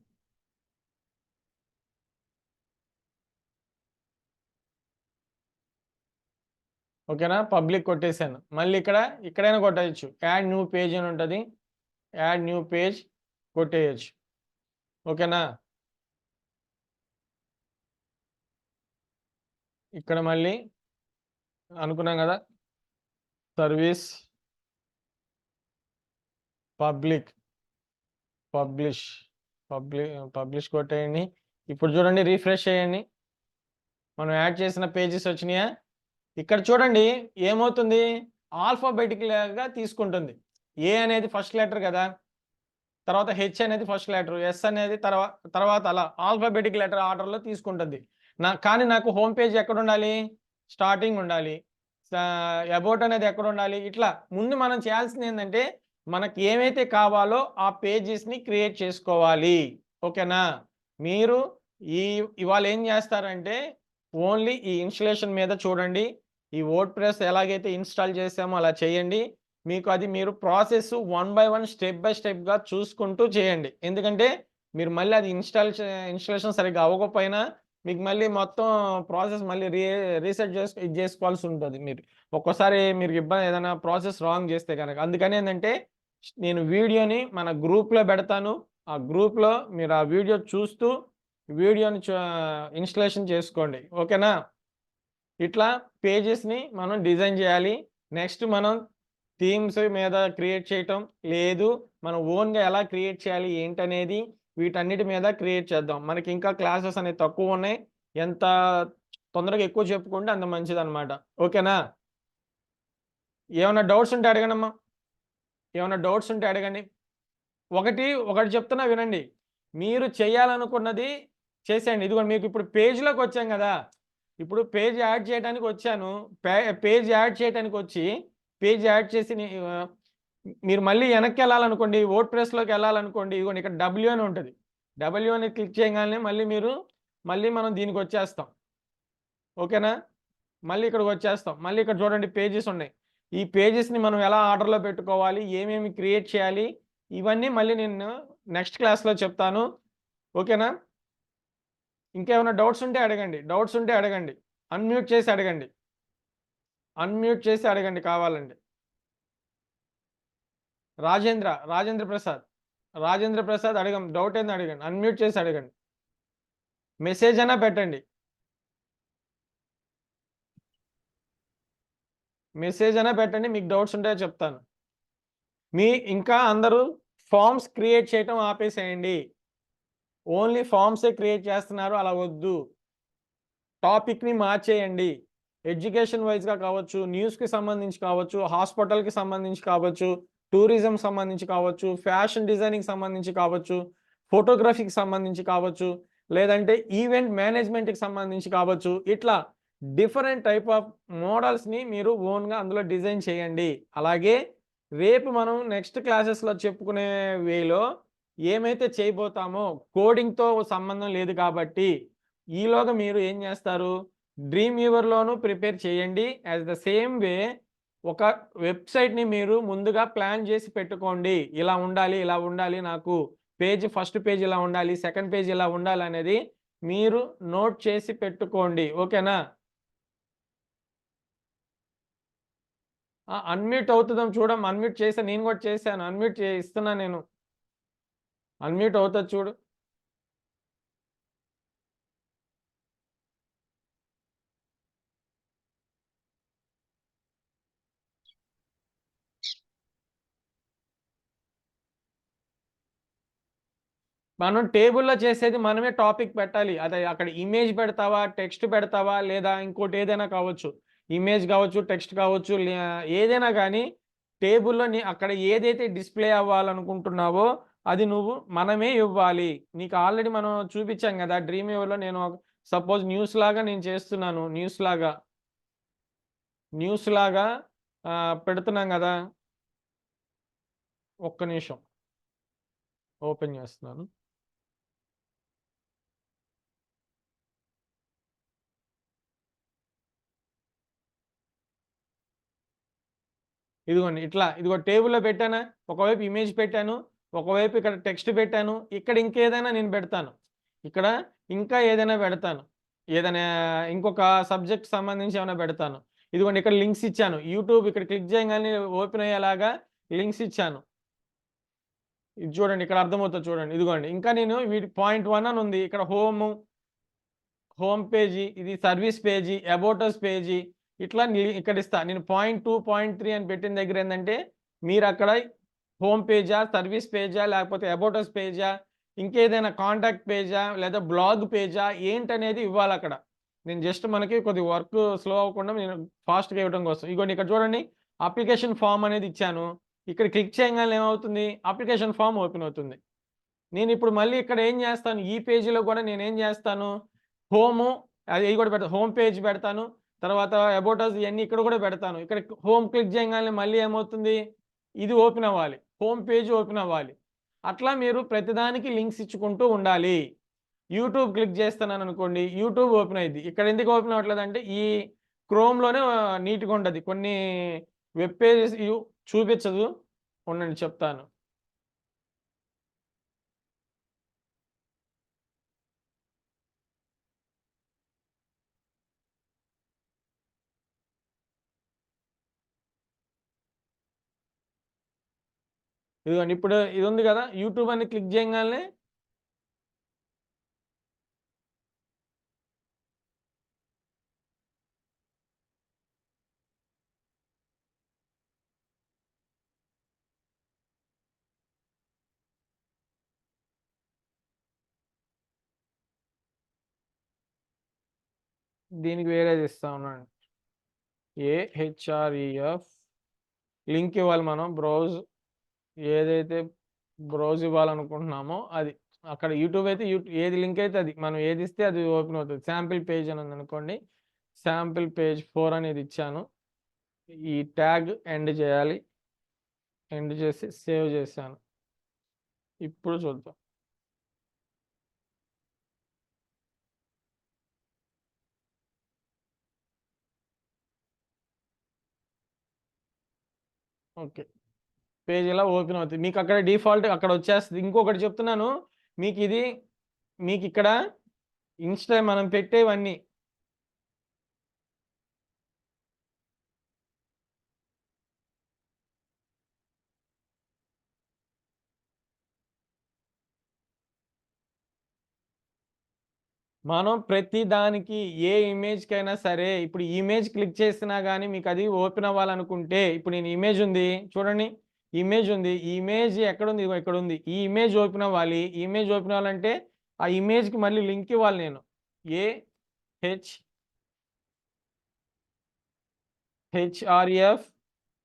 ఓకేనా? పబ్లిక్ కొట్టేసాను. మళ్ళీ ఇక్కడైనా కొట్టేయొచ్చు. యాడ్ న్యూ పేజ్ అని ఉంటది. యాడ్ న్యూ పేజ్ కొట్టేయొచ్చు. ఓకేనా? ఇక్కడ మళ్ళీ అనుకున్నాం గదా! సర్వీస్ పబ్లిక్ పబ్లిష్ పబ్లిష్ కొట్టేయండి. ఇప్పుడు చూడండి, రిఫ్రెష్ చేయండి. మనం యాడ్ చేసిన పేజెస్ వచ్చినాయా? ఇక్కడ చూడండి ఏమవుతుంది, ఆల్ఫాబెటికల్‌గా తీసుకుంటుంది. ఏ అనేది ఫస్ట్ లెటర్ గదా! తర్వాత హెచ్ అనేది ఫస్ట్ లెటర్, ఎస్ అనేది తర్వాత అలా ఆల్ఫాబెటిక్ లెటర్ ఆర్డర్‌లో తీసుకుంటుంది. కానీ నాకు హోమ్ పేజ్ ఎక్కడుండాలి? స్టార్టింగ్ ఉండాలి. సా అబౌట్ అనేది ఎక్కడుండాలి? ఇట్లా ముందు మనం చేయాల్సిందేందంటే, మనకి ఏమైతే కావాలో ఆ పేజెస్‌ని క్రియేట్ చేసుకోవాలి. ఓకేనా? మీరు ఈ ఇవాళ ఏం జేస్తారంటే, ఓన్లీ ఈ ఇన్‌స్టాలేషన్ మీద చూడండి. ఈ వర్డ్‌ప్రెస్ ఎలాగైతే ఇన్‌స్టాల్ చేసామో అలా చేయండి. మీకు అది మీరు process one by one, step by స్టెప్‌గా చూసుకుంటూ చేయండి. ఎందుకంటే, మీరు మళ్ళీ అది ఇన్‌స్టాలేషన్ సరిగ్గా అవ్వకపోయినా, మీకు మళ్ళీ మొత్తం ప్రాసెస్ మళ్ళీ రీసెట్ ఇది జేసుకోవాల్సుంటది మీరు. ఒక్కోసారి మీరు ఏదైనా ప్రాసెస్ రాంగ్ జేస్తే గనక. అందుకనేందంటే, నేను వీడియోని మన గ్రూప్‌లో బెడతాను. ఆ గ్రూప్‌లో మీరు ఆ వీడియో చూస్తూ, వీడియోని ఇన్‌స్టాలేషన్ చేసుకోండి. ఓకేనా? ఇట్లా పేజెస్‌ని మనం డిజైన్ జేయాలి. నెక్స్ట్ మనం థీమ్స్ మీద క్రియేట్ చేయటం, లేదు మనం ఓన్‌గా ఎలా క్రియేట్ చేయాలి ఏంటనేది వీటన్నిటి మీద క్రియేట్ చేద్దాం. మనకింకా క్లాసెస్ అనేవి తక్కువున్నాయి. ఎంత తొందరగా ఎక్కువ చెప్పుకుంటే అంత మంచిదనమాట. ఓకేనా? ఏమన్నా డౌట్స్ ఉంటే అడగండమ్మా. ఏమన్నా డౌట్స్ ఉంటే అడగండి. ఒకటి చెప్తున్నా వినండి. మీరు చేయాలనుకున్నది చేసేయండి. ఇదిగోండి మీకిప్పుడు పేజ్‌లోకొచ్చాం గదా! ఇప్పుడు పేజ్ యాడ్ చేయటానికొచ్చాను. పే పేజ్ యాడ్ చేయటానికొచ్చి, పేజ్ యాడ్ చేసి మీరు మళ్ళీ వెనక్కెళ్ళాలనుకోండి, వర్డ్‌ప్రెస్‌లోకెళ్ళాలనుకోండి, ఇదిగోండి ఇక్కడ డబ్ల్యూ అని ఉంటది. డబ్ల్యూ అని క్లిక్ చేయంగాల్నే మళ్ళీ మనం దీనికొచ్చేస్తాం. ఓకేనా? మళ్ళీ ఇక్కడికొచ్చేస్తాం. మళ్ళీ ఇక్కడ చూడండి పేజెస్ ఉన్నాయి. ఈ పేజెస్‌ని మనం ఎలా ఆర్డర్‌లో పెట్టుకోవాలి, ఏమేమి క్రియేట్ చేయాలి, ఇవన్నీ మళ్ళీ నేను నెక్స్ట్ క్లాస్‌లో చెప్తాను. ఓకేనా? ఇంకేమైనా డౌట్స్ ఉంటే అడగండి. డౌట్స్ ఉంటే అడగండి. అన్‌మ్యూట్ చేసి అడగండి. అన్‌మ్యూట్ చేసి అడగండి కావాలంటే. రాజేంద్ర ప్రసాద్. రాజేంద్ర ప్రసాద్ డౌట్ ఏందో అడగండి. అన్‌మ్యూట్ చేసి అడగండి. మెసేజ్ అన్నా పెట్టండి. మెసేజ్ అన్నా పెట్టండి. మీకు డౌట్స్ ఉంటే చెప్తాను. ఇంకా అందరూ ఫార్మ్స్ క్రియేట్ చేయటం ఆపేసేయండి. ఓన్లీ ఫార్మ్సే క్రియేట్ చేస్తున్నారు. అలా వద్దు. టాపిక్‌ని మార్చేయండి. ఎడ్యుకేషన్ వైస్‌గా కావచ్చు, న్యూస్‌కి సంబంధించి కావచ్చు, హాస్పిటల్‌కి సంబంధించి కావచ్చు, టూరిజం సంబంధించి కావచ్చు, ఫ్యాషన్ డిజైనింగ్‌కి సంబంధించి కావచ్చు, ఫోటోగ్రఫీకి సంబంధించి కావచ్చు, లేదంటే ఈవెంట్ మేనేజ్‌మెంట్‌కి సంబంధించి కావచ్చు. ఇట్లా డిఫరెంట్ టైప్ ఆఫ్ మోడల్స్‌ని మీరు ఓన్‌గా అందులో డిజైన్ చేయండి. అలాగే రేపు మనం నెక్స్ట్ క్లాసెస్‌లో చెప్పుకునే వేలో ఏమైతే చేయబోతామో కోడింగ్‌తో సంబంధం లేదు కాబట్టి ఈలోగా మీరు ఏం జేస్తారు? డ్రీమ్ వీవర్‌లోనూ ప్రిపేర్ చేయండి. యాస్ ద సేమ్ వే ఒక వెబ్‌సైట్‌ని మీరు ముందుగా ప్లాన్ జేసి పెట్టుకోండి. ఇలా ఉండాలి నాకు. ఫస్ట్ పేజ్ ఇలా ఉండాలి. సెకండ్ పేజ్ ఇలా ఉండాలనేది మీరు నోట్ చేసి పెట్టుకోండి. ఓకేనా? అన్‌మ్యూట్ అవుతదేమో చూడమ్మా. అన్‌మ్యూట్ చేశా. నేను గూడా చేశాను. ఇస్తున్నా నేను. అన్‌మ్యూట్ అవుతది చూడు. మనం టేబుల్‌లో చేసేది మనమే టాపిక్ పెట్టాలి. అదే అక్కడ ఇమేజ్ పెడతావా? టెక్స్ట్ పెడతావా? లేదా ఇంకోటి ఏదైనా కావచ్చు. ఇమేజ్ కావచ్చు, టెక్స్ట్ కావచ్చు, ఏదైనా గానీ టేబుల్‌లో అక్కడ ఏదైతే డిస్‌ప్లే అవ్వాలనుకుంటున్నావో అది మనమే ఇవ్వాలి. నీకు ఆల్రెడీ మనం చూపించాం గదా! డ్రీమ్ వీవర్‌లో నేను సపోజ్ న్యూస్‌లాగా నేను చేస్తున్నాను. న్యూస్‌లాగా పెడుతున్నాం గదా! ఒక్క నిమిషం ఓపెన్ చేస్తున్నాను. ఇదిగో టేబుల్‌లో పెట్టానా? ఒకవైపు ఇమేజ్ పెట్టాను. ఒకవైపు ఇక్కడ టెక్స్ట్ పెట్టాను, ఇక్కడ ఇంకేదైనా నేను పెడతాను, ఇక్కడ ఇంకా ఏదైనా పెడతాను, ఏదైనా ఇంకొక సబ్జెక్ట్ సంబంధించి ఏమైనా పెడతాను. ఇదిగోండి ఇక్కడ లింక్స్ ఇచ్చాను, యూట్యూబ్ ఇక్కడ క్లిక్ చేయగానే ఓపెన్ అయ్యేలాగా లింక్స్ ఇచ్చాను. ఇది చూడండి, ఇక్కడ అర్థమవుతుంది చూడండి. ఇదిగోండి ఇంకా నేను వీటి పాయింట్ 1 అని ఉంది, ఇక్కడ హోమ్ పేజీ, ఇది service page, about us page, ఇట్లా ఇక్కడ ఇస్తా. నేను పాయింట్ 2, పాయింట్ 3 అని పెట్టిన దగ్గర ఏంటంటే మీరు అక్కడ హోమ్ పేజా, సర్వీస్ పేజా, లేకపోతే అబౌట్ అస్ పేజా, ఇంకేదైనా కాంటాక్ట్ పేజా, లేదా బ్లాగ్ పేజా ఏంటనేది ఇవ్వాలి అక్కడ. నేను జస్ట్ మనకి కొద్దిగా వర్క్ స్లో అవ్వకుండా నేను ఫాస్ట్గా ఇవ్వడం కోసం. ఇగోండి ఇక్కడ చూడండి, అప్లికేషన్ ఫామ్ అనేది ఇచ్చాను. ఇక్కడ క్లిక్ చేయగానే ఏమవుతుంది, అప్లికేషన్ ఫామ్ ఓపెన్ అవుతుంది. నేను ఇప్పుడు మళ్ళీ ఇక్కడ ఏం చేస్తాను, ఈ పేజీలో కూడా నేను ఏం చేస్తాను, అది కూడా పెడతాను, హోమ్ పేజ్ పెడతాను, తర్వాత అబౌట్ అస్ ఇవన్నీ ఇక్కడ కూడా పెడతాను. ఇక్కడ హోమ్ క్లిక్ చేయగానే మళ్ళీ ఏమవుతుంది, ఇది ఓపెన్ అవ్వాలి, హోమ్ పేజ్ ఓపెన్ అవ్వాలి. అట్లా మీరు ప్రతిదానికి లింక్స్ ఇచ్చుకుంటూ ఉండాలి. యూట్యూబ్ క్లిక్ చేస్తున్నాను అనుకోండి, యూట్యూబ్ ఓపెన్ అయ్యింది. ఇక్కడ ఎందుకు ఓపెన్ అవ్వట్లేదు అంటే ఈ క్రోమ్లోనే నీట్గా ఉండదు, కొన్ని వెబ్ పేజెస్ చూపించదు. ఉండండి చెప్తాను. ఇదిగోండి ఇప్పుడు ఇది ఉంది కదా, యూట్యూబ్ అని క్లిక్ చేయగానే దీనికి వేరేది ఇస్తా ఉన్నాను, AHREF లింక్ ఇవ్వాలి మనం. ఏదైతే బ్రౌజ్ ఇవ్వాలనుకుంటున్నామో అది అక్కడ యూట్యూబ్ అయితే ఏది లింక్ అయితే అది మనం ఏది ఇస్తే అది ఓపెన్ అవుతుంది. శాంపిల్ పేజ్ అని ఉంది అనుకోండి, శాంపిల్ పేజ్ 4 అనేది ఇచ్చాను. ఈ ట్యాగ్ ఎండ్ చేయాలి, ఎండ్ చేసి సేవ్ చేశాను. ఇప్పుడు చూద్దాం. ఓకే, పేజ్ ఇలా ఓపెన్ అవుతుంది. మీకు అక్కడ డిఫాల్ట్ అక్కడ వచ్చేస్తుంది. ఇంకొకటి చెప్తున్నాను మీకు ఇక్కడ ఇన్స్టా మనం పెట్టేవన్నీ మనం ప్రతి దానికి ఏ ఇమేజ్కైనా సరే, ఇప్పుడు ఇమేజ్ క్లిక్ చేసినా కానీ మీకు అది ఓపెన్ అవ్వాలనుకుంటే, ఇప్పుడు నేను ఇమేజ్ ఉంది చూడండి, ఇమేజ్ ఉంది, ఈ ఇమేజ్ ఎక్కడుంది, ఇక్కడ ఉంది, ఈ ఇమేజ్ ఓపెన్ అవ్వాలి. ఈ ఇమేజ్ ఓపెన్ అవ్వాలంటే ఆ ఇమేజ్కి మళ్ళీ లింక్ ఇవ్వాలి. నేను AHREF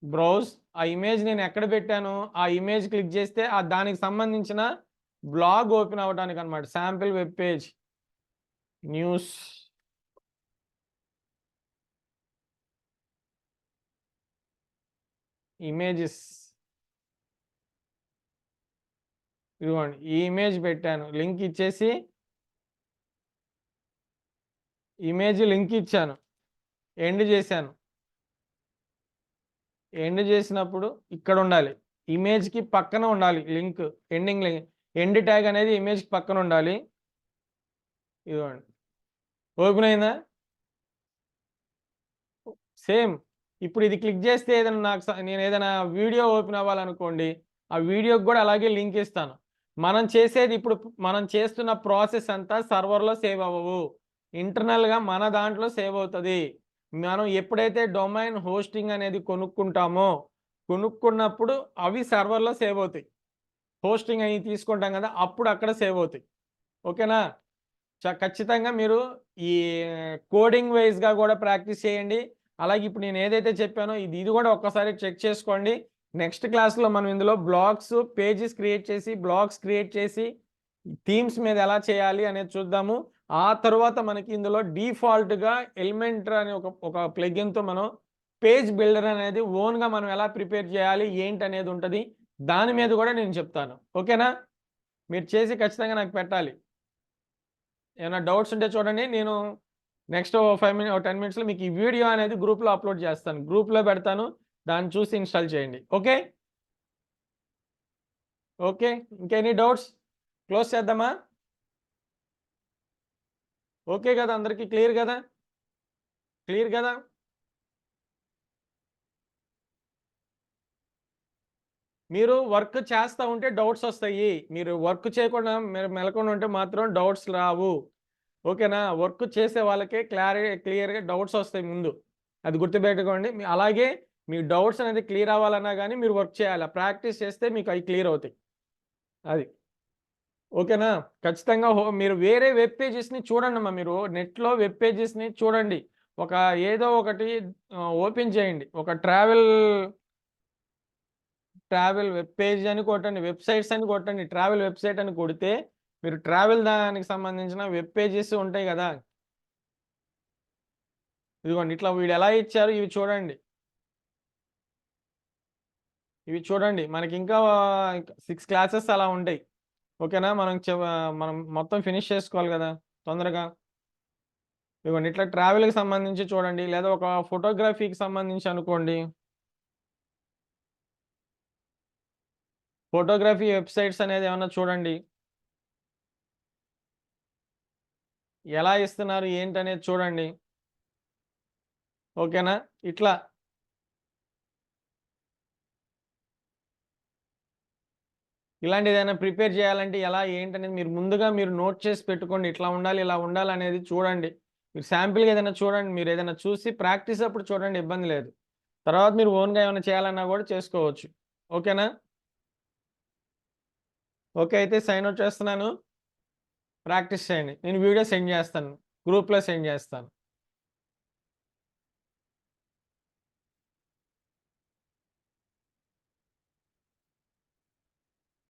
బ్రౌజ్, ఆ ఇమేజ్ నేను ఎక్కడ పెట్టాను, ఆ ఇమేజ్ క్లిక్ చేస్తే ఆ దానికి సంబంధించిన బ్లాగ్ ఓపెన్ అవ్వడానికి అనమాట. Sample web page, news, images, ఇదిగోండి ఈ ఇమేజ్ పెట్టాను, లింక్ ఇచ్చేసి ఇమేజ్ లింక్ ఇచ్చాను, ఎండ్ చేశాను. ఎండ్ చేసినప్పుడు ఇక్కడ ఉండాలి, ఇమేజ్కి పక్కన ఉండాలి లింక్, ఎండ్ ట్యాగ్ అనేది ఇమేజ్కి పక్కన ఉండాలి. ఇదిగోండి ఓపెన్ అయిందా, సేమ్. ఇప్పుడు ఇది క్లిక్ చేస్తే ఏదైనా నేను ఏదైనా వీడియో ఓపెన్ అవ్వాలనుకోండి, ఆ వీడియోకి కూడా అలాగే లింక్ ఇస్తాను. మనం చేస్తున్న ప్రాసెస్ అంతా సర్వర్లో సేవ్ అవ్వవు, ఇంటర్నల్గా మన దాంట్లో సేవ్ అవుతుంది. మనం ఎప్పుడైతే డొమైన్ హోస్టింగ్ అనేది కొనుక్కున్నప్పుడు అవి సర్వర్లో సేవ్ అవుతాయి. హోస్టింగ్ అవి తీసుకుంటాం కదా, అప్పుడు అక్కడ సేవ్ అవుతాయి. ఓకేనా, ఖచ్చితంగా మీరు ఈ కోడింగ్ వైజ్గా కూడా ప్రాక్టీస్ చేయండి. అలాగే ఇప్పుడు నేను ఏదైతే చెప్పానో ఇది కూడా ఒక్కసారి చెక్ చేసుకోండి. నెక్స్ట్ క్లాస్లో మనం ఇందులో పేజెస్ క్రియేట్ చేసి థీమ్స్ మీద ఎలా చేయాలి అనేది చూద్దాము. ఆ తర్వాత మనకి ఇందులో డిఫాల్ట్గా ఎలిమెంటర్ అనే ఒక ప్లగిన్తో మనం పేజ్ బిల్డర్ అనేది ఓన్గా మనం ఎలా ప్రిపేర్ చేయాలి ఏంటి అనేది ఉంటుంది. దాని మీద కూడా నేను చెప్తాను. ఓకేనా, మీరు చేసి ఖచ్చితంగా నాకు పెట్టాలి. ఏమైనా డౌట్స్ ఉంటే చూడండి, నేను నెక్స్ట్ 5 మినిట్స్ 10 మినిట్స్లో మీకు ఈ వీడియో అనేది గ్రూప్లో అప్లోడ్ చేస్తాను, గ్రూప్లో పెడతాను, దాన్ని చూసి ఇన్స్టాల్ చేయండి. ఓకే. ఓకే. ఇంకెనీ డౌట్స్? క్లోజ్ చేద్దామా? ఓకే కదా! అందరికి క్లియర్ గదా? క్లియర్ గదా? మీరు వర్క్ చేస్తా ఉంటే డౌట్స్ ఒస్తాయి. మీరు వర్క్ చేయకుండా మీరు మెలకుండా ఉంటే మాత్రం డౌట్స్ రావు. ఓకేనా? వర్క్ చేసే వాళ్ళకే క్లియర్‌గా డౌట్స్ ఒస్తాయి ముందు. అది గుర్తుపెట్టుకోండి. అలాగే మీ డౌట్స్ అనేది క్లియర్ అవ్వాలన్నా గాని మీరు వర్క్ చేయాల. ప్రాక్టీస్ చేస్తే మీకు అయి క్లియర్ అవుతాయి. అది. ఓకేనా? ఖచ్చితంగా మీరు వేరే వెబ్ పేజెస్‌ని చూడండమ్మా మీరు. నెట్‌లో వెబ్ పేజెస్‌ని చూడండి. ఒక ఏదో ఒకటి ఓపెన్ చేయండి. ఒక ట్రావెల్ వెబ్ పేజ్ అని కొట్టండి. వెబ్‌సైట్స్ అని కొట్టండి. ట్రావెల్ వెబ్‌సైట్ అని కొడితే మీరు ట్రావెల్ దానికి సంబంధించిన వెబ్ పేజెస్ ఉంటాయి గదా! ఇదిగోండి ఇట్లా వీడెలా ఇచ్చారు ఇవి చూడండి. ఇవి చూడండి. మనకింకా 6 క్లాసెస్ అలా ఉంటాయి. ఓకేనా? మనం మొత్తం ఫినిష్ చేసుకోవాలి గదా! తొందరగా. ఇదిగోండి ఇట్లా ట్రావెల్‌కి సంబంధించి చూడండి. లేదా ఒక ఫోటోగ్రఫీకి సంబంధించి అనుకోండి. ఫోటోగ్రఫీ వెబ్‌సైట్స్ అనేది ఏమన్నా చూడండి. ఎలా ఇస్తున్నారు ఏంటనేది చూడండి. ఓకేనా? ఇట్లా ఇలాంటిదేదైనా ప్రిపేర్ చేయాలంటే ఎలా ఏంటనేది మీరు ముందుగా మీరు నోట్ చేసి పెట్టుకోండి. ఇట్లా ఉండాలి, ఇలా ఉండాలనేది చూడండి. మీరు శాంపిల్‌గా ఏదైనా చూడండి. మీరేదైనా చూసి ప్రాక్టీస్ అప్పుడు చూడండి ఇబ్బంది లేదు. తర్వాత మీరు ఓన్‌గా ఏమైనా చేయాలన్నా గూడా చేసుకోవచ్చు. ఓకేనా? ఓకే. అయితే సైన్ ఔట్ చేస్తున్నాను. ప్రాక్టీస్ చేయండి. నేను వీడియో సెండ్ చేస్తాను. గ్రూప్‌లో సెండ్ చేస్తాను.